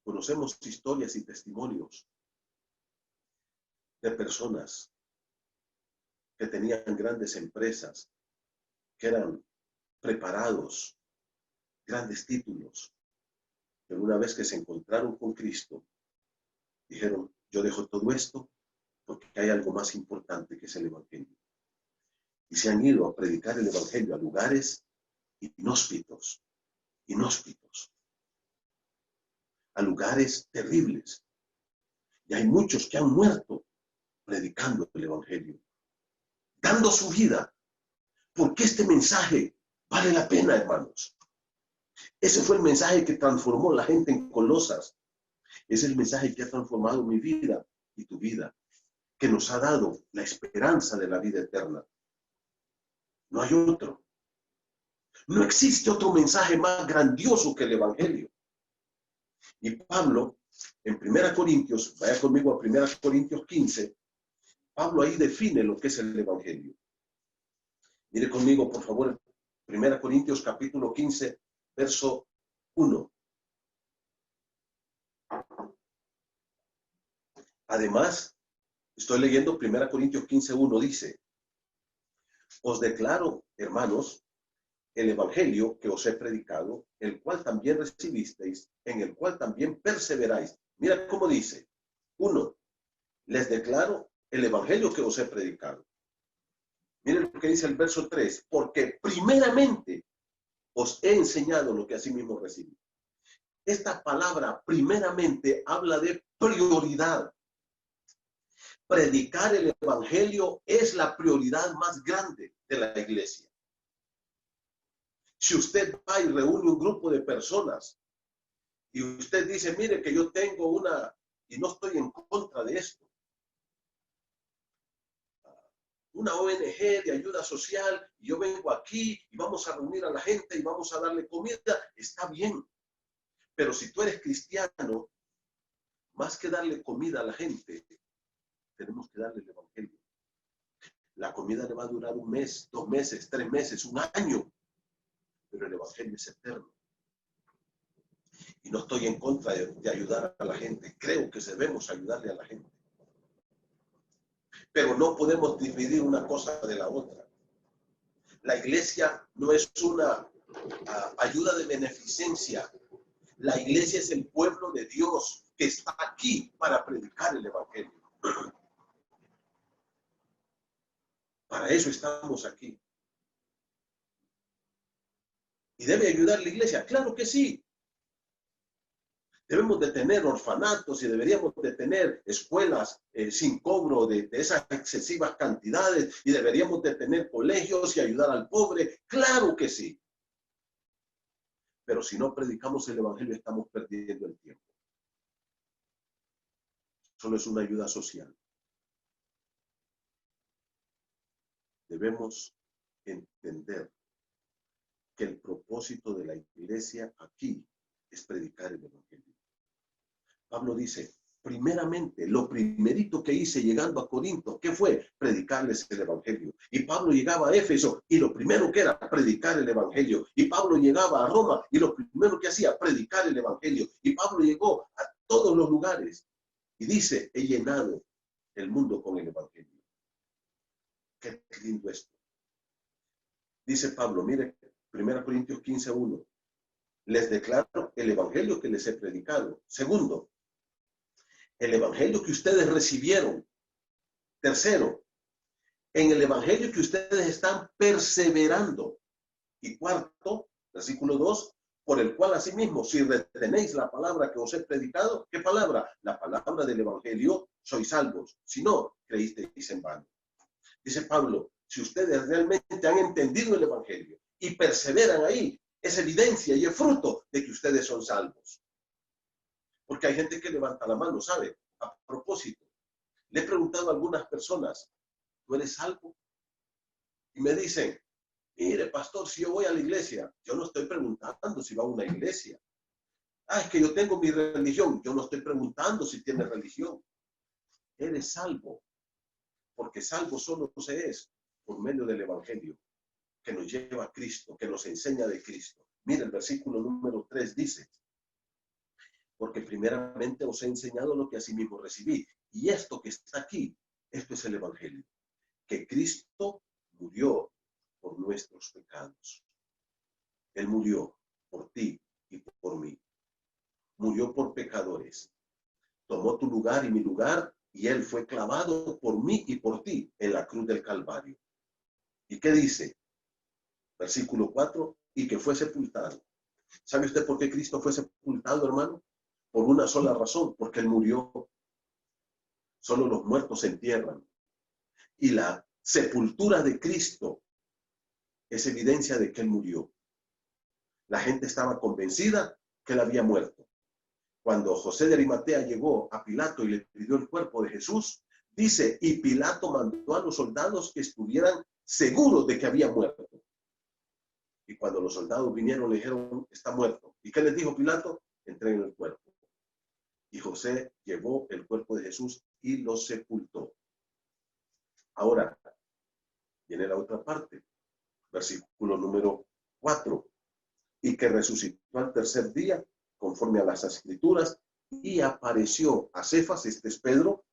Conocemos historias y testimonios de personas que tenían grandes empresas, que eran preparados, grandes títulos, pero una vez que se encontraron con Cristo, dijeron, yo dejo todo esto porque hay algo más importante que es el evangelio. Y se han ido a predicar el evangelio a lugares inhóspitos, a lugares terribles. Y hay muchos que han muerto predicando el evangelio, dando su vida, porque este mensaje vale la pena, hermanos. Ese fue el mensaje que transformó a la gente en Colosas. Es el mensaje que ha transformado mi vida y tu vida, que nos ha dado la esperanza de la vida eterna. No hay otro. No existe otro mensaje más grandioso que el evangelio. Y Pablo, en 1 Corintios, vaya conmigo a 1 Corintios 15, Pablo ahí define lo que es el evangelio. Mire conmigo, por favor, 1 Corintios capítulo 15, verso 1. Además, estoy leyendo 1 Corintios 15, 1, dice, os declaro, hermanos, el evangelio que os he predicado, el cual también recibisteis, en el cual también perseveráis. Mira cómo dice. 1. Les declaro el evangelio que os he predicado. Miren lo que dice el verso 3. Porque primeramente os he enseñado lo que asimismo recibí. Esta palabra primeramente habla de prioridad. Predicar el evangelio es la prioridad más grande de la iglesia. Si usted va y reúne un grupo de personas y usted dice, mire que yo tengo y no estoy en contra de esto, una ONG de ayuda social, y yo vengo aquí y vamos a reunir a la gente y vamos a darle comida, está bien. Pero si tú eres cristiano, más que darle comida a la gente, tenemos que darle el evangelio. La comida le va a durar 1 mes, 2 meses, 3 meses, 1 año. Pero el evangelio es eterno. Y no estoy en contra de ayudar a la gente. Creo que debemos ayudarle a la gente. Pero no podemos dividir una cosa de la otra. La iglesia no es una ayuda de beneficencia. La iglesia es el pueblo de Dios que está aquí para predicar el evangelio. Para eso estamos aquí. ¿Y debe ayudar la iglesia? Claro que sí. Debemos de tener orfanatos y deberíamos de tener escuelas sin cobro de esas excesivas cantidades y deberíamos de tener colegios y ayudar al pobre. Claro que sí. Pero si no predicamos el evangelio estamos perdiendo el tiempo. Solo es una ayuda social. Debemos entender que el propósito de la iglesia aquí es predicar el evangelio. Pablo dice, primeramente, lo primerito que hice llegando a Corinto, ¿qué fue? Predicarles el evangelio. Y Pablo llegaba a Éfeso y lo primero que era predicar el evangelio. Y Pablo llegaba a Roma y lo primero que hacía, predicar el evangelio. Y Pablo llegó a todos los lugares y dice, he llenado el mundo con el evangelio. Qué lindo esto. Dice Pablo, mire, 1 Corintios 15, 1. les declaro el evangelio que les he predicado. Segundo, el evangelio que ustedes recibieron. Tercero, en el evangelio que ustedes están perseverando. Y cuarto, versículo 2, por el cual asimismo, si retenéis la palabra que os he predicado, ¿qué palabra? La palabra del evangelio, sois salvos. Si no, creísteis en vano. Dice Pablo, si ustedes realmente han entendido el evangelio y perseveran ahí, es evidencia y es fruto de que ustedes son salvos. Porque hay gente que levanta la mano, ¿sabe? A propósito, le he preguntado a algunas personas, ¿tú eres salvo? Y me dicen, mire, pastor, si yo voy a la iglesia, yo no estoy preguntando si va a una iglesia. Ah, es que yo tengo mi religión. Yo no estoy preguntando si tiene religión. Eres salvo, porque salvo solo se es por medio del evangelio, que nos lleva a Cristo, que nos enseña de Cristo. Mire, el versículo número 3 dice, porque primeramente os he enseñado lo que asimismo recibí. Y esto que está aquí, esto es el evangelio, que Cristo murió por nuestros pecados. Él murió por ti y por mí. Murió por pecadores. Tomó tu lugar y mi lugar, y Él fue clavado por mí y por ti en la cruz del Calvario. ¿Y qué dice? Versículo 4, y que fue sepultado. ¿Sabe usted por qué Cristo fue sepultado, hermano? Por una sola razón, porque Él murió. Solo los muertos se entierran. Y la sepultura de Cristo es evidencia de que Él murió. La gente estaba convencida que Él había muerto. Cuando José de Arimatea llegó a Pilato y le pidió el cuerpo de Jesús, dice, y Pilato mandó a los soldados que estuvieran seguros de que había muerto. Y cuando los soldados vinieron, le dijeron, está muerto. ¿Y qué les dijo Pilato? Entreguen el cuerpo. Y José llevó el cuerpo de Jesús y lo sepultó. Ahora, viene la otra parte. Versículo número 4. Y que resucitó al tercer día, conforme a las Escrituras, y apareció a Cefas, este es Pedro,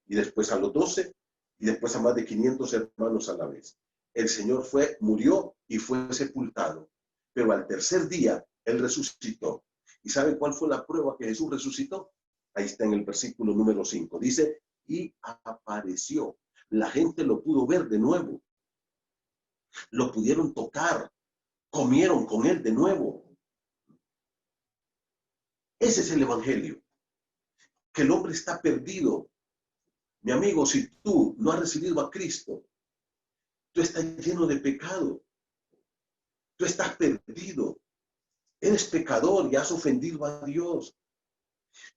y después a los 12, y después a más de 500 hermanos a la vez. El Señor murió y fue sepultado, pero al tercer día Él resucitó. ¿Y sabe cuál fue la prueba que Jesús resucitó? Ahí está en el versículo número 5. Dice, y apareció. La gente lo pudo ver de nuevo. Lo pudieron tocar. Comieron con Él de nuevo. Ese es el evangelio. Que el hombre está perdido. Mi amigo, si tú no has recibido a Cristo, tú estás lleno de pecado. Tú estás perdido. Eres pecador y has ofendido a Dios.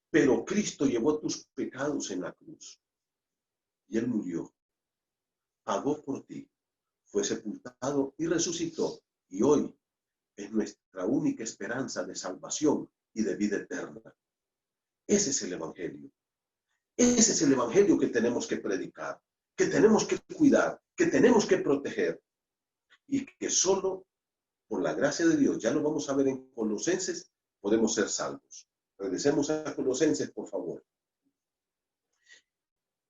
Pero Cristo llevó tus pecados en la cruz. Y Él murió. Pagó por ti. Fue sepultado y resucitó. Y hoy es nuestra única esperanza de salvación y de vida eterna. Ese es el evangelio. Ese es el evangelio que tenemos que predicar, que tenemos que cuidar, que tenemos que proteger. Y que solo por la gracia de Dios, ya lo vamos a ver en Colosenses, podemos ser salvos. Regresemos a Colosenses, por favor.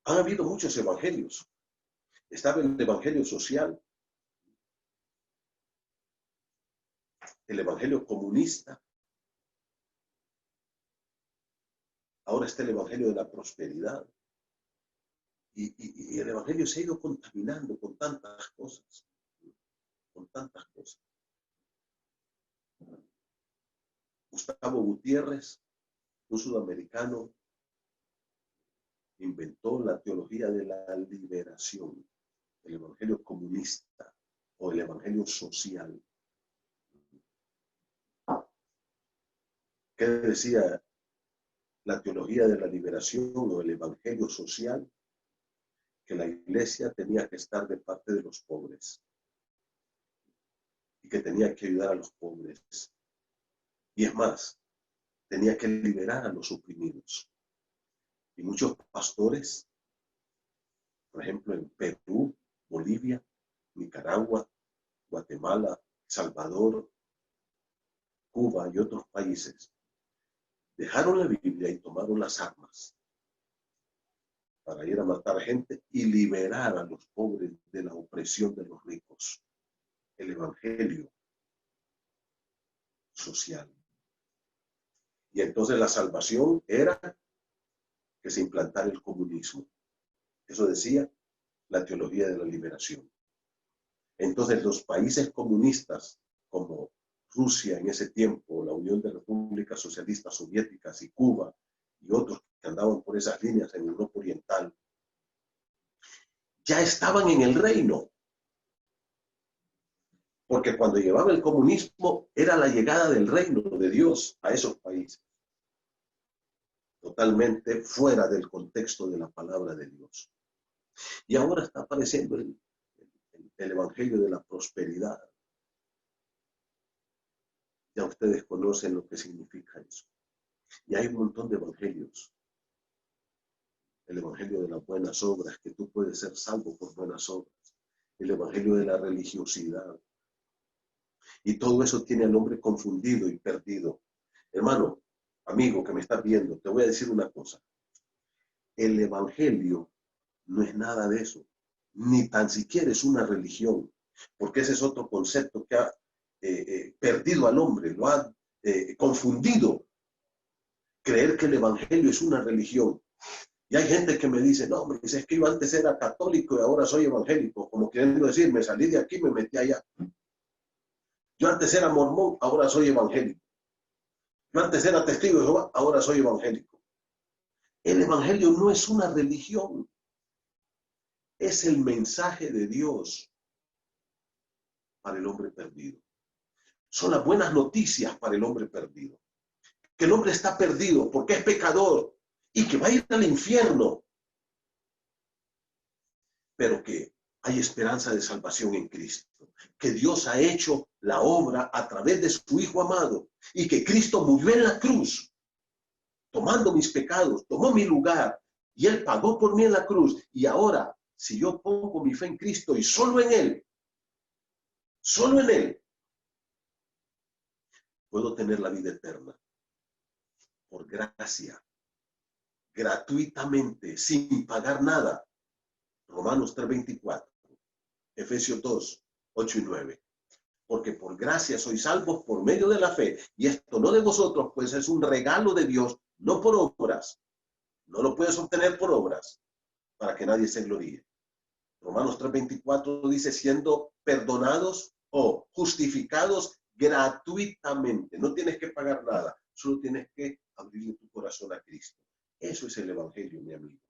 Han habido muchos evangelios. Estaba el evangelio social, el evangelio comunista. Ahora está el evangelio de la prosperidad. Y el evangelio se ha ido contaminando con tantas cosas. Con tantas cosas. Gustavo Gutiérrez, un sudamericano, inventó la teología de la liberación, el evangelio comunista o el evangelio social. ¿Qué decía la teología de la liberación o el evangelio social? Que la iglesia tenía que estar de parte de los pobres y que tenía que ayudar a los pobres. Y es más, tenía que liberar a los oprimidos. Y muchos pastores, por ejemplo, en Perú, Bolivia, Nicaragua, Guatemala, Salvador, Cuba y otros países, dejaron la Biblia y tomaron las armas para ir a matar gente y liberar a los pobres de la opresión de los ricos. El evangelio social. Y entonces la salvación era que se implantara el comunismo. Eso decía la teología de la liberación. Entonces los países comunistas, como Rusia en ese tiempo, la Unión de Repúblicas Socialistas Soviéticas y Cuba, y otros que andaban por esas líneas en Europa Oriental, ya estaban en el reino. Porque cuando llevaba el comunismo era la llegada del reino de Dios a esos países. Totalmente fuera del contexto de la palabra de Dios. Y ahora está apareciendo el evangelio de la prosperidad. Ya ustedes conocen lo que significa eso. Y hay un montón de evangelios. El evangelio de las buenas obras, que tú puedes ser salvo por buenas obras. El evangelio de la religiosidad. Y todo eso tiene al hombre confundido y perdido. Hermano, amigo que me estás viendo, te voy a decir una cosa. El evangelio no es nada de eso. Ni tan siquiera es una religión. Porque ese es otro concepto que ha perdido al hombre, lo ha confundido. Creer que el evangelio es una religión. Y hay gente que me dice, no, hombre, es que yo antes era católico y ahora soy evangélico. Como queriendo decir, me salí de aquí y me metí allá. Yo antes era mormón, ahora soy evangélico. Yo antes era testigo de Jehová, ahora soy evangélico. El evangelio no es una religión. Es el mensaje de Dios para el hombre perdido. Son las buenas noticias para el hombre perdido. Que el hombre está perdido porque es pecador y que va a ir al infierno. Pero que hay esperanza de salvación en Cristo. Que Dios ha hecho la obra a través de su Hijo amado. Y que Cristo murió en la cruz, tomando mis pecados, tomó mi lugar. Y Él pagó por mí en la cruz. Y ahora, si yo pongo mi fe en Cristo y solo en Él, puedo tener la vida eterna. Por gracia, gratuitamente, sin pagar nada. Romanos 3:24, Efesios 2, 8 y 9. Porque por gracia sois salvos por medio de la fe. Y esto no de vosotros, pues es un regalo de Dios, no por obras. No lo puedes obtener por obras, para que nadie se gloríe. Romanos 3:24 dice, siendo perdonados o justificados gratuitamente. No tienes que pagar nada, solo tienes que abrirle tu corazón a Cristo. Eso es el evangelio, mi amigo.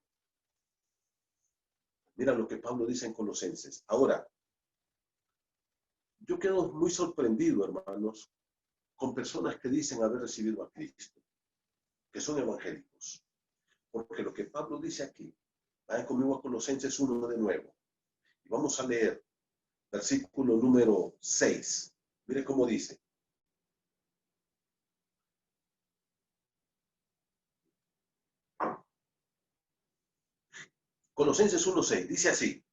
Mira lo que Pablo dice en Colosenses. Ahora, yo quedo muy sorprendido, hermanos, con personas que dicen haber recibido a Cristo, que son evangélicos. Porque lo que Pablo dice aquí, vayan conmigo a Colosenses 1 de nuevo. Y vamos a leer versículo número 6. Mire cómo dice. Colosenses 1:6 dice así,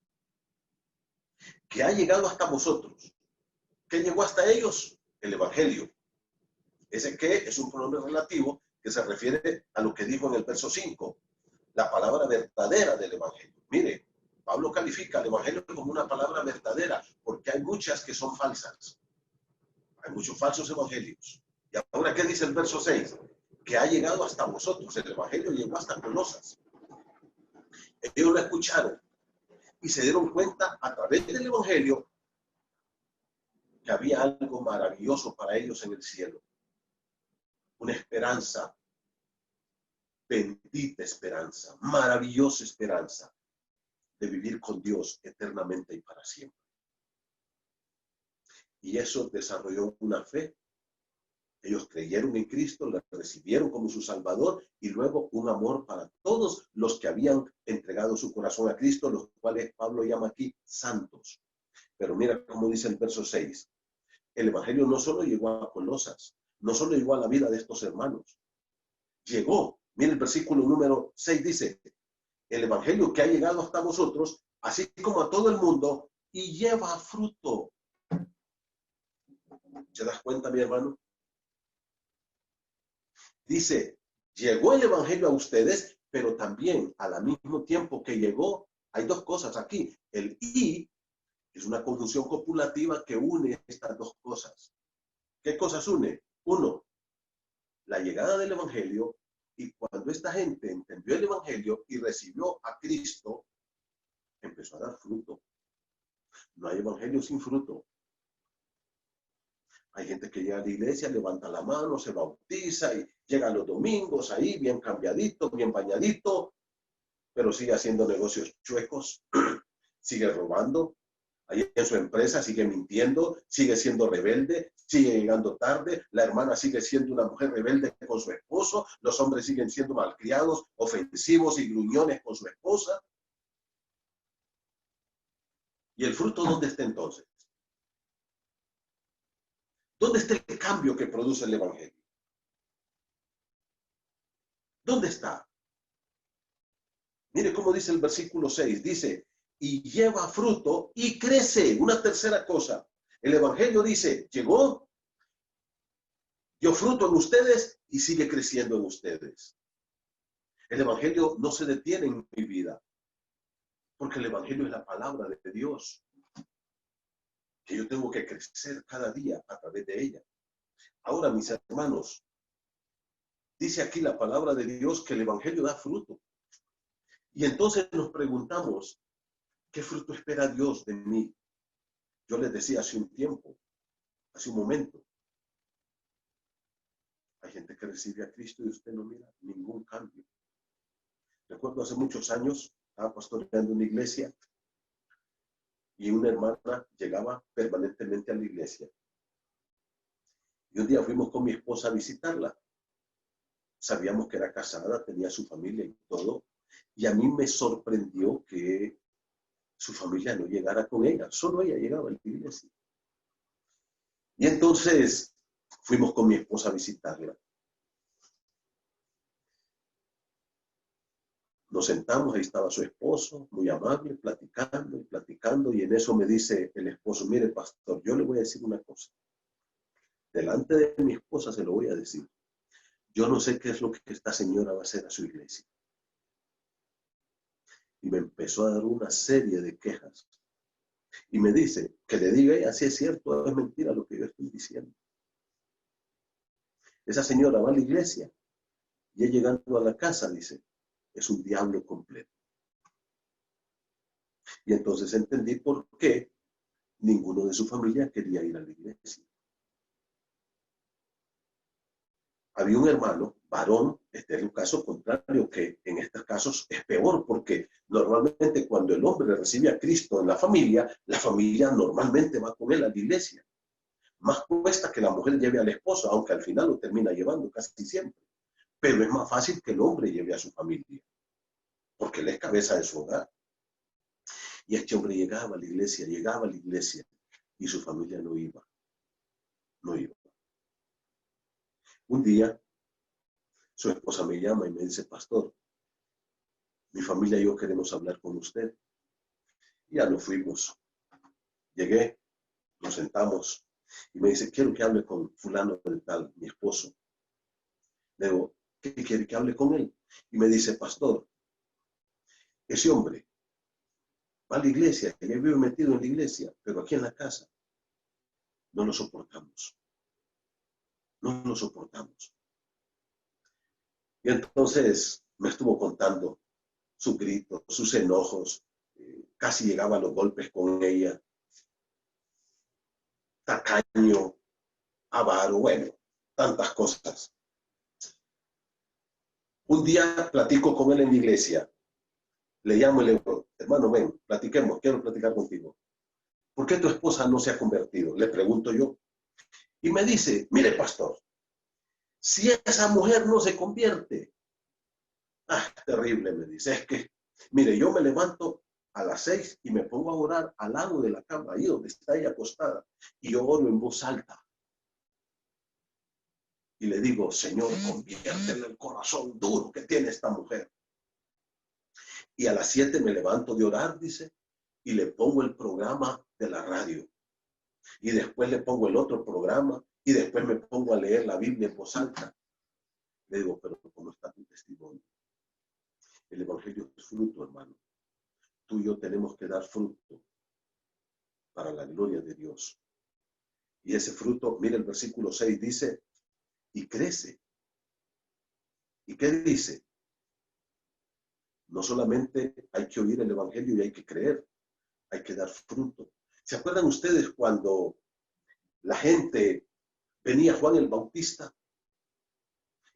que ha llegado hasta vosotros. ¿Qué llegó hasta ellos? El evangelio. Ese que es un pronombre relativo que se refiere a lo que dijo en el verso 5, la palabra verdadera del evangelio. Mire, Pablo califica al evangelio como una palabra verdadera, porque hay muchas que son falsas. Hay muchos falsos evangelios. Y ahora, ¿qué dice el verso 6? Que ha llegado hasta vosotros. El evangelio llegó hasta Colosas. Ellos lo escucharon y se dieron cuenta a través del evangelio que había algo maravilloso para ellos en el cielo. Una esperanza, bendita esperanza, maravillosa esperanza de vivir con Dios eternamente y para siempre. Y eso desarrolló una fe. Ellos creyeron en Cristo, lo recibieron como su Salvador y luego un amor para todos los que habían entregado su corazón a Cristo, los cuales Pablo llama aquí santos. Pero mira cómo dice el verso 6. El evangelio no solo llegó a Colosas, no solo llegó a la vida de estos hermanos. Llegó, mira el versículo número 6 dice, el evangelio que ha llegado hasta vosotros, así como a todo el mundo, y lleva fruto. ¿Se das cuenta, mi hermano? Dice, llegó el evangelio a ustedes, pero también al mismo tiempo que llegó, hay dos cosas aquí. El y es una conjunción copulativa que une estas dos cosas. ¿Qué cosas une? Uno, la llegada del Evangelio, y cuando esta gente entendió el Evangelio y recibió a Cristo, empezó a dar fruto. No hay Evangelio sin fruto. Hay gente que llega a la iglesia, levanta la mano, se bautiza y llega los domingos ahí bien cambiadito, bien bañadito, pero sigue haciendo negocios chuecos, sigue robando, ahí en su empresa sigue mintiendo, sigue siendo rebelde, sigue llegando tarde, la hermana sigue siendo una mujer rebelde con su esposo, los hombres siguen siendo malcriados, ofensivos y gruñones con su esposa. ¿Y el fruto dónde está entonces? ¿Dónde está el cambio que produce el Evangelio? ¿Dónde está? Mire cómo dice el versículo 6, dice, y lleva fruto y crece. Una tercera cosa, el Evangelio dice, llegó, dio fruto en ustedes y sigue creciendo en ustedes. El Evangelio no se detiene en mi vida, porque el Evangelio es la palabra de Dios, que yo tengo que crecer cada día a través de ella. Ahora, mis hermanos, dice aquí la palabra de Dios que el Evangelio da fruto. Y entonces nos preguntamos, ¿qué fruto espera Dios de mí? Yo les decía hace un tiempo, hace un momento, hay gente que recibe a Cristo y usted no mira ningún cambio. Recuerdo hace muchos años, estaba pastoreando una iglesia y una hermana llegaba permanentemente a la iglesia. Y un día fuimos con mi esposa a visitarla. Sabíamos que era casada, tenía su familia y todo. Y a mí me sorprendió que su familia no llegara con ella. Solo ella llegaba a la iglesia. Y entonces fuimos con mi esposa a visitarla. Nos sentamos, ahí estaba su esposo, muy amable, platicando y platicando. Y en eso me dice el esposo, mire, pastor, yo le voy a decir una cosa. Delante de mi esposa se lo voy a decir. Yo no sé qué es lo que esta señora va a hacer a su iglesia. Y me empezó a dar una serie de quejas. Y me dice, que le diga ella, si es cierto, es mentira lo que yo estoy diciendo. Esa señora va a la iglesia y ella llegando a la casa dice, es un diablo completo. Y entonces entendí por qué ninguno de su familia quería ir a la iglesia. Había un hermano, varón, este es un caso contrario, que en estos casos es peor, porque normalmente cuando el hombre recibe a Cristo en la familia normalmente va con él a la iglesia. Más cuesta que la mujer lleve al esposo, aunque al final lo termina llevando casi siempre. Pero es más fácil que el hombre lleve a su familia, porque él es cabeza de su hogar. Y este hombre llegaba a la iglesia, y su familia no iba. No iba. Un día, su esposa me llama y me dice, pastor, mi familia y yo queremos hablar con usted. Y ya nos fuimos. Llegué, nos sentamos y me dice, quiero que hable con fulano de tal, mi esposo. Le digo, ¿qué quiere que hable con él? Y me dice, pastor, ese hombre va a la iglesia, que ya vive metido en la iglesia, pero aquí en la casa no lo soportamos. No lo soportamos. Y entonces me estuvo contando sus gritos, sus enojos, casi llegaba a los golpes con ella, tacaño, avaro, bueno, tantas cosas. Un día platico con él en la iglesia, le llamo y le digo, hermano, ven, platiquemos, quiero platicar contigo. ¿Por qué tu esposa no se ha convertido? Le pregunto yo. Y me dice, mire, pastor, si esa mujer no se convierte, terrible, me dice, es que, mire, yo me levanto a las 6 y me pongo a orar al lado de la cama, ahí donde está ella acostada, y yo oro en voz alta. Y le digo, Señor, conviértele el corazón duro que tiene esta mujer. Y a las 7 me levanto de orar, dice, y le pongo el programa de la radio. Y después le pongo el otro programa, y después me pongo a leer la Biblia en voz alta. Le digo, pero ¿cómo está tu testimonio? El evangelio es fruto, hermano. Tú y yo tenemos que dar fruto para la gloria de Dios. Y ese fruto, mira el versículo 6 dice, y crece. ¿Y qué dice? No solamente hay que oír el evangelio y hay que creer, hay que dar fruto. ¿Se acuerdan ustedes cuando la gente venía a Juan el Bautista?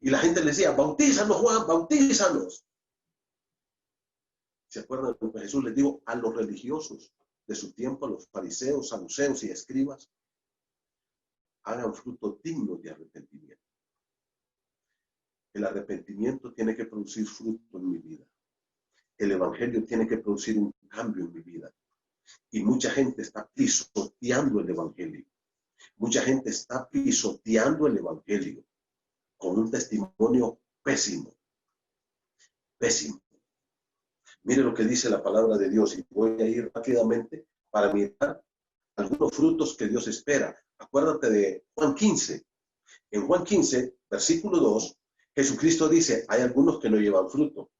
Y la gente le decía, bautízanos Juan, bautízanos. ¿Se acuerdan lo que Jesús les dijo a los religiosos de su tiempo, a los fariseos, saduceos y escribas? Hagan frutos dignos de arrepentimiento. El arrepentimiento tiene que producir fruto en mi vida. El evangelio tiene que producir un cambio en mi vida. Y mucha gente está pisoteando el evangelio. Mucha gente está pisoteando el evangelio con un testimonio pésimo. Pésimo. Mire lo que dice la palabra de Dios y voy a ir rápidamente para mirar algunos frutos que Dios espera. Acuérdate de Juan 15. En Juan 15, versículo 2, Jesucristo dice, hay algunos que no llevan fruto.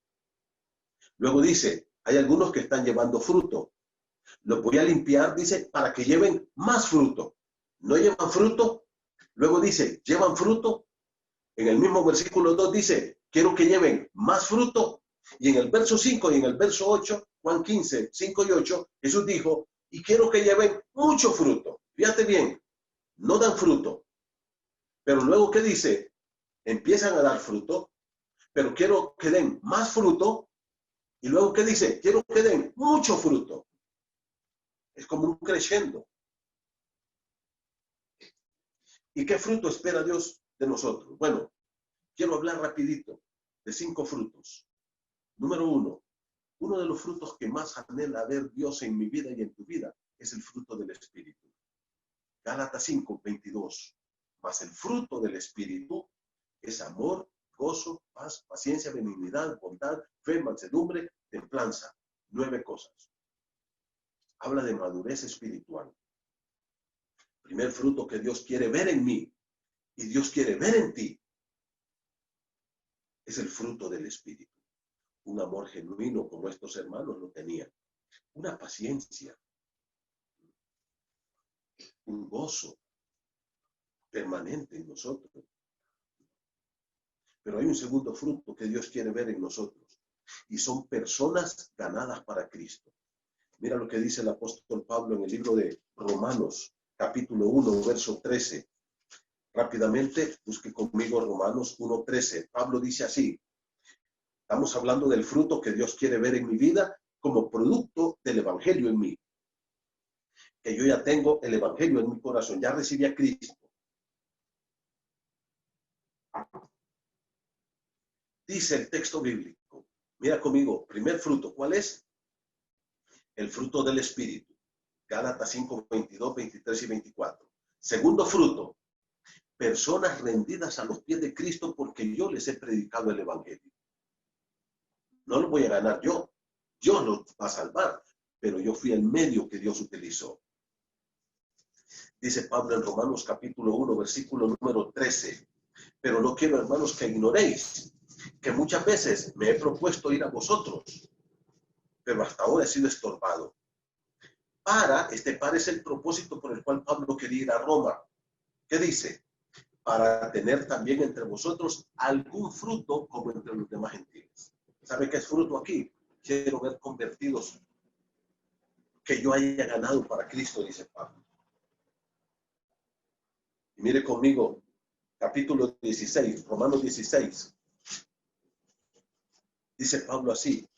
Luego dice, hay algunos que están llevando fruto. Los voy a limpiar, dice, para que lleven más fruto. No llevan fruto. Luego dice, llevan fruto. En el mismo versículo 2 dice, quiero que lleven más fruto. Y en el verso 5 y en el verso 8, Juan 15, 5 y 8, Jesús dijo, y quiero que lleven mucho fruto. Fíjate bien, no dan fruto. Pero luego, ¿qué dice? Empiezan a dar fruto, pero quiero que den más fruto. Y luego, ¿qué dice? Quiero que den mucho fruto. Es como un creciendo. ¿Y qué fruto espera Dios de nosotros? Bueno, quiero hablar rapidito de 5 frutos. Número 1, uno de los frutos que más anhela ver Dios en mi vida y en tu vida es el fruto del Espíritu. Gálatas 5, 22. Mas el fruto del Espíritu es amor, gozo, paz, paciencia, benignidad, bondad, fe, mansedumbre, templanza. 9 cosas. Habla de madurez espiritual. Primer fruto que Dios quiere ver en mí y Dios quiere ver en ti es el fruto del Espíritu. Un amor genuino como estos hermanos lo tenían. Una paciencia. Un gozo permanente en nosotros. Pero hay un segundo fruto que Dios quiere ver en nosotros. Y son personas ganadas para Cristo. Mira lo que dice el apóstol Pablo en el libro de Romanos, capítulo 1, verso 13. Rápidamente, busque conmigo Romanos 1, 13. Pablo dice así. Estamos hablando del fruto que Dios quiere ver en mi vida como producto del evangelio en mí. Que yo ya tengo el evangelio en mi corazón, ya recibí a Cristo. Dice el texto bíblico, mira conmigo, primer fruto, ¿cuál es? El fruto del Espíritu. Gálatas 5, 22, 23 y 24. Segundo fruto, personas rendidas a los pies de Cristo porque yo les he predicado el evangelio. No lo voy a ganar yo, Dios los va a salvar, pero yo fui el medio que Dios utilizó. Dice Pablo en Romanos capítulo 1, versículo número 13. Pero no quiero, hermanos, que ignoréis que muchas veces me he propuesto ir a vosotros, pero hasta ahora he sido estorbado. Para es el propósito por el cual Pablo quería ir a Roma. ¿Qué dice? Para tener también entre vosotros algún fruto como entre los demás gentiles. ¿Sabe qué es fruto aquí? Quiero ver convertidos que yo haya ganado para Cristo, dice Pablo. Y mire conmigo, capítulo 16, Romanos 16. Dice Pablo así.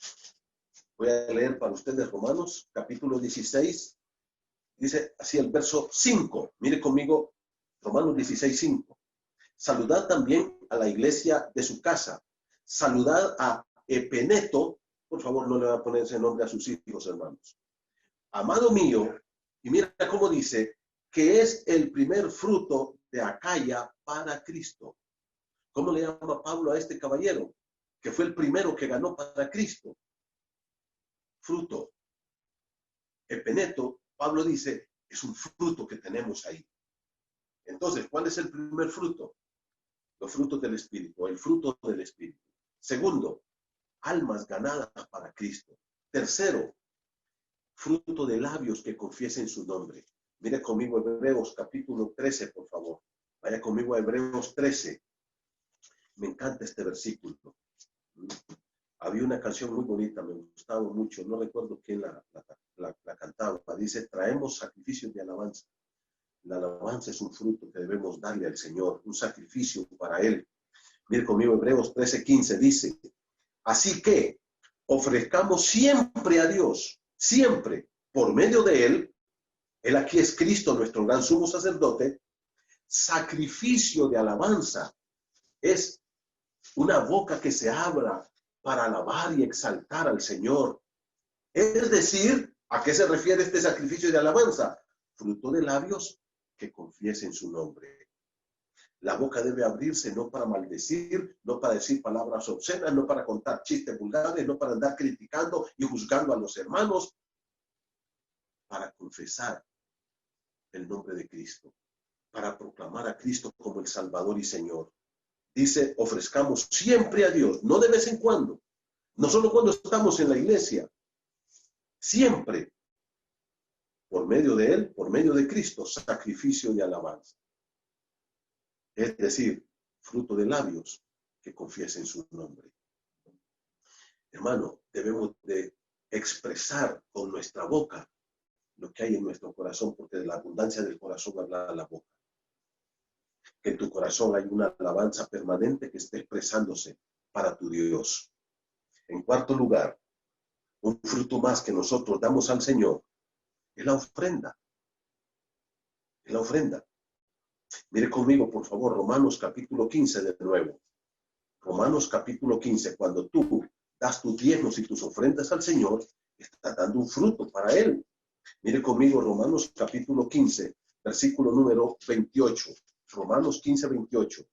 Voy a leer para ustedes Romanos, capítulo 16. Dice así el verso 5. Mire conmigo, Romanos 16, 5. Saludad también a la iglesia de su casa. Saludad a Epeneto. Por favor, no le va a poner ese nombre a sus hijos, hermanos. Amado mío, y mira cómo dice, que es el primer fruto de Acaya para Cristo. ¿Cómo le llama Pablo a este caballero? Que fue el primero que ganó para Cristo. Fruto. Epeneto, Pablo dice, es un fruto que tenemos ahí. Entonces, ¿cuál es el primer fruto? Los frutos del Espíritu, el fruto del Espíritu. Segundo, almas ganadas para Cristo. Tercero, fruto de labios que confiesen su nombre. Mire conmigo Hebreos capítulo 13, por favor. Vaya conmigo a Hebreos 13. Me encanta este versículo. Había una canción muy bonita, me gustaba mucho, no recuerdo quién la cantaba. Dice, traemos sacrificios de alabanza. La alabanza es un fruto que debemos darle al Señor, un sacrificio para Él. Mire conmigo, Hebreos 13:15 dice, así que ofrezcamos siempre a Dios, siempre, por medio de Él aquí es Cristo, nuestro gran sumo sacerdote, sacrificio de alabanza. Es una boca que se abra para alabar y exaltar al Señor. Es decir, ¿a qué se refiere este sacrificio de alabanza? Fruto de labios que confiesen su nombre. La boca debe abrirse no para maldecir, no para decir palabras obscenas, no para contar chistes vulgares, no para andar criticando y juzgando a los hermanos, para confesar el nombre de Cristo, para proclamar a Cristo como el Salvador y Señor. Dice, ofrezcamos siempre a Dios, no de vez en cuando, no solo cuando estamos en la iglesia, siempre, por medio de Él, por medio de Cristo, sacrificio y alabanza. Es decir, fruto de labios que confiesen su nombre. Hermano, debemos de expresar con nuestra boca lo que hay en nuestro corazón, porque de la abundancia del corazón habla la boca. Que en tu corazón hay una alabanza permanente que esté expresándose para tu Dios. En cuarto lugar, un fruto más que nosotros damos al Señor es la ofrenda. Es la ofrenda. Mire conmigo, por favor, Romanos capítulo 15 de nuevo. Romanos capítulo 15, cuando tú das tus diezmos y tus ofrendas al Señor, estás dando un fruto para Él. Mire conmigo, Romanos capítulo 15, versículo número 28. Romanos 15, 28.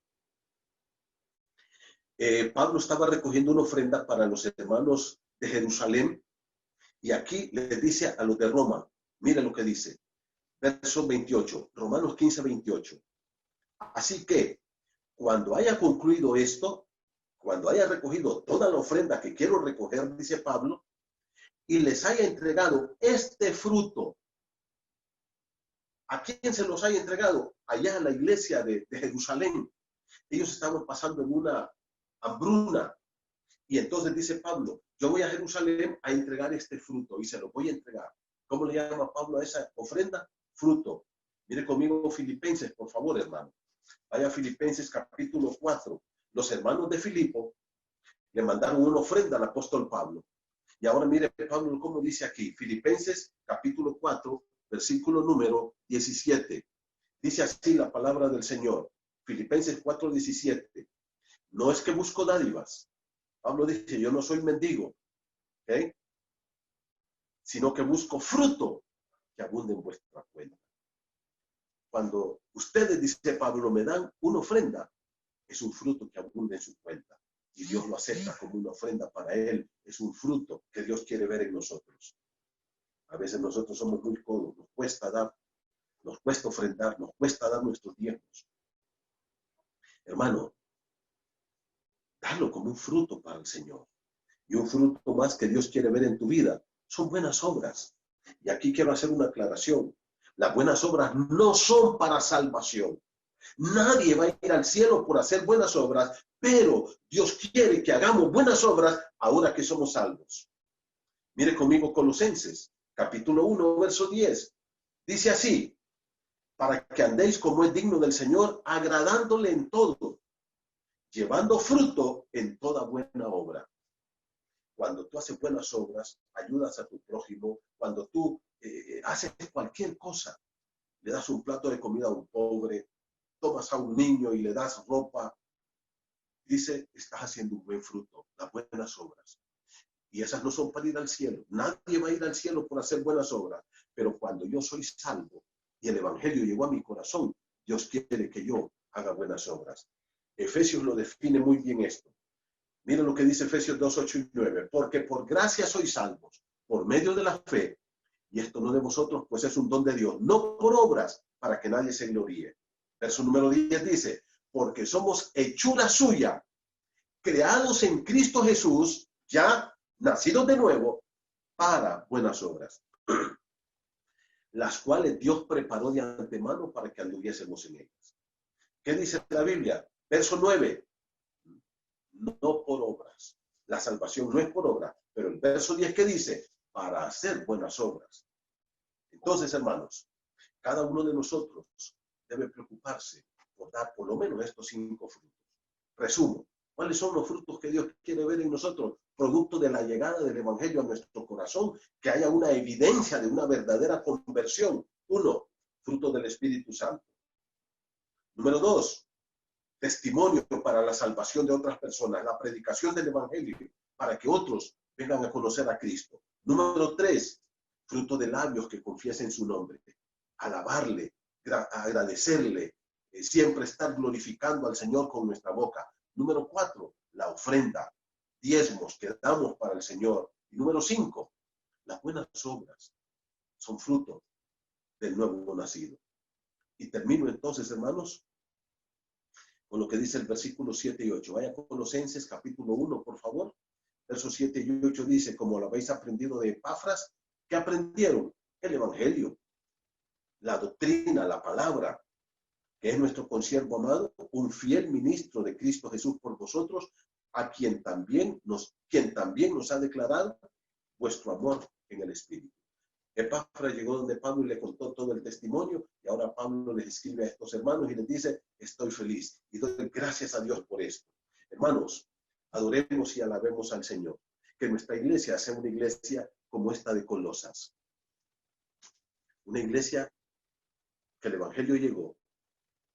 Pablo estaba recogiendo una ofrenda para los hermanos de Jerusalén y aquí les dice a los de Roma, mire lo que dice, verso 28, Romanos 15, 28. Así que cuando haya concluido esto, cuando haya recogido toda la ofrenda que quiero recoger, dice Pablo, y les haya entregado este fruto, ¿a quién se los haya entregado? Allá a la iglesia de Jerusalén. Ellos estaban pasando en una hambruna. Y entonces dice Pablo, yo voy a Jerusalén a entregar este fruto y se lo voy a entregar. ¿Cómo le llama Pablo a esa ofrenda? Fruto. Mire conmigo Filipenses, por favor, hermano. Vaya a Filipenses capítulo 4. Los hermanos de Filipo le mandaron una ofrenda al apóstol Pablo. Y ahora mire Pablo cómo dice aquí, Filipenses capítulo 4, versículo número 17. Dice así la palabra del Señor. Filipenses 4, 17. No es que busco dádivas. Pablo dice, yo no soy mendigo, ¿ok? Sino que busco fruto que abunde en vuestra cuenta. Cuando ustedes, dice Pablo, me dan una ofrenda, es un fruto que abunde en su cuenta. Y Dios lo acepta como una ofrenda para Él. Es un fruto que Dios quiere ver en nosotros. A veces nosotros somos muy codos, nos cuesta dar, nos cuesta ofrendar, nos cuesta dar nuestros diezmos. Hermano, dalo como un fruto para el Señor. Y un fruto más que Dios quiere ver en tu vida son buenas obras. Y aquí quiero hacer una aclaración. Las buenas obras no son para salvación. Nadie va a ir al cielo por hacer buenas obras, pero Dios quiere que hagamos buenas obras ahora que somos salvos. Mire conmigo Colosenses, capítulo 1, verso 10. Dice así, para que andéis como es digno del Señor, agradándole en todo, llevando fruto en toda buena obra. Cuando tú haces buenas obras, ayudas a tu prójimo, cuando tú haces cualquier cosa, le das un plato de comida a un pobre, tomas a un niño y le das ropa, dice, estás haciendo un buen fruto, las buenas obras. Y esas no son para ir al cielo. Nadie va a ir al cielo por hacer buenas obras. Pero cuando yo soy salvo y el evangelio llegó a mi corazón, Dios quiere que yo haga buenas obras. Efesios lo define muy bien esto. Miren lo que dice Efesios 2, 8 y 9. Porque por gracia sois salvos, por medio de la fe. Y esto no de vosotros, pues es un don de Dios. No por obras, para que nadie se gloríe. Verso número 10 dice, porque somos hechura suya, creados en Cristo Jesús, ya nacidos de nuevo, para buenas obras, las cuales Dios preparó de antemano para que anduviésemos en ellas. ¿Qué dice la Biblia? Verso 9. no por obras. La salvación no es por obra, pero el verso 10 que dice, para hacer buenas obras. Entonces, hermanos, cada uno de nosotros debe preocuparse por dar por lo menos estos 5 frutos. Resumo, ¿cuáles son los frutos que Dios quiere ver en nosotros? Producto de la llegada del Evangelio a nuestro corazón, que haya una evidencia de una verdadera conversión. 1, fruto del Espíritu Santo. Número 2, testimonio para la salvación de otras personas, la predicación del Evangelio, para que otros vengan a conocer a Cristo. Número 3, fruto de labios que confiesen su nombre, alabarle, agradecerle, siempre estar glorificando al Señor con nuestra boca. Número 4, la ofrenda, diezmos que damos para el Señor. Y número 5, las buenas obras son fruto del nuevo nacido. Y termino entonces, hermanos, con lo que dice el versículo 7 y 8. Vaya a Colosenses capítulo 1, por favor. Versos 7 y 8 dice, como lo habéis aprendido de Epafras, ¿qué aprendieron? El Evangelio, la doctrina, la palabra, que es nuestro consiervo amado, un fiel ministro de Cristo Jesús por vosotros, a quien también nos ha declarado vuestro amor en el Espíritu. Epafras llegó donde Pablo y le contó todo el testimonio, y ahora Pablo les escribe a estos hermanos y les dice, estoy feliz y doy gracias a Dios por esto. Hermanos, adoremos y alabemos al Señor. Que nuestra iglesia sea una iglesia como esta de Colosas. Una iglesia que el Evangelio llegó,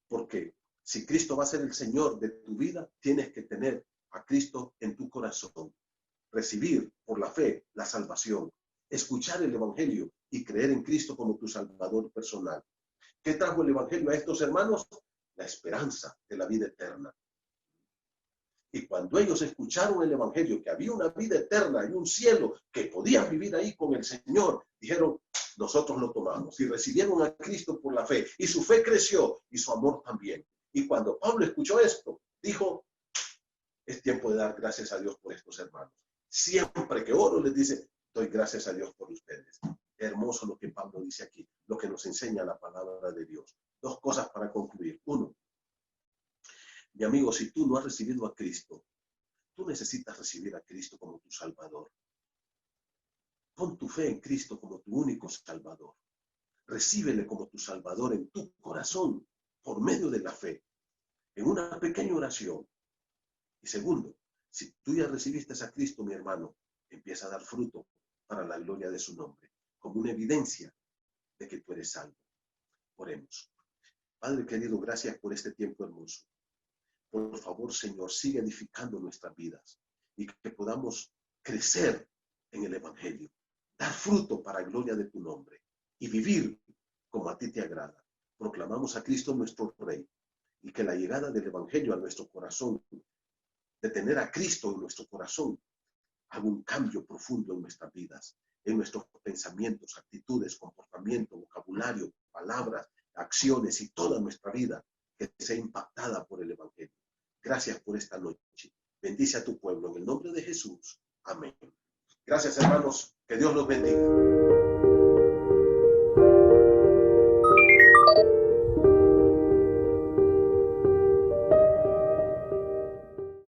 porque si Cristo va a ser el Señor de tu vida, tienes que tener a Cristo en tu corazón, recibir por la fe la salvación, escuchar el Evangelio y creer en Cristo como tu Salvador personal. ¿Qué trajo el Evangelio a estos hermanos? La esperanza de la vida eterna. Y cuando ellos escucharon el Evangelio, que había una vida eterna y un cielo, que podían vivir ahí con el Señor, dijeron, nosotros lo tomamos. Y recibieron a Cristo por la fe. Y su fe creció y su amor también. Y cuando Pablo escuchó esto, dijo, es tiempo de dar gracias a Dios por estos hermanos. Siempre que oro les dice, doy gracias a Dios por ustedes. Hermoso lo que Pablo dice aquí, lo que nos enseña la palabra de Dios. 2 cosas para concluir. 1, mi amigo, si tú no has recibido a Cristo, tú necesitas recibir a Cristo como tu Salvador. Pon tu fe en Cristo como tu único Salvador. Recíbele como tu Salvador en tu corazón por medio de la fe, en una pequeña oración. Y segundo, si tú ya recibiste a Cristo, mi hermano, empieza a dar fruto para la gloria de su nombre, como una evidencia de que tú eres salvo. Oremos. Padre querido, gracias por este tiempo hermoso. Por favor, Señor, sigue edificando nuestras vidas y que podamos crecer en el Evangelio, dar fruto para gloria de tu nombre y vivir como a ti te agrada. Proclamamos a Cristo nuestro Rey y que la llegada del Evangelio a nuestro corazón, de tener a Cristo en nuestro corazón, haga un cambio profundo en nuestras vidas, en nuestros pensamientos, actitudes, comportamiento, vocabulario, palabras, acciones y toda nuestra vida que sea impactada por el Evangelio. Gracias por esta noche. Bendice a tu pueblo en el nombre de Jesús. Amén. Gracias, hermanos. Que Dios los bendiga.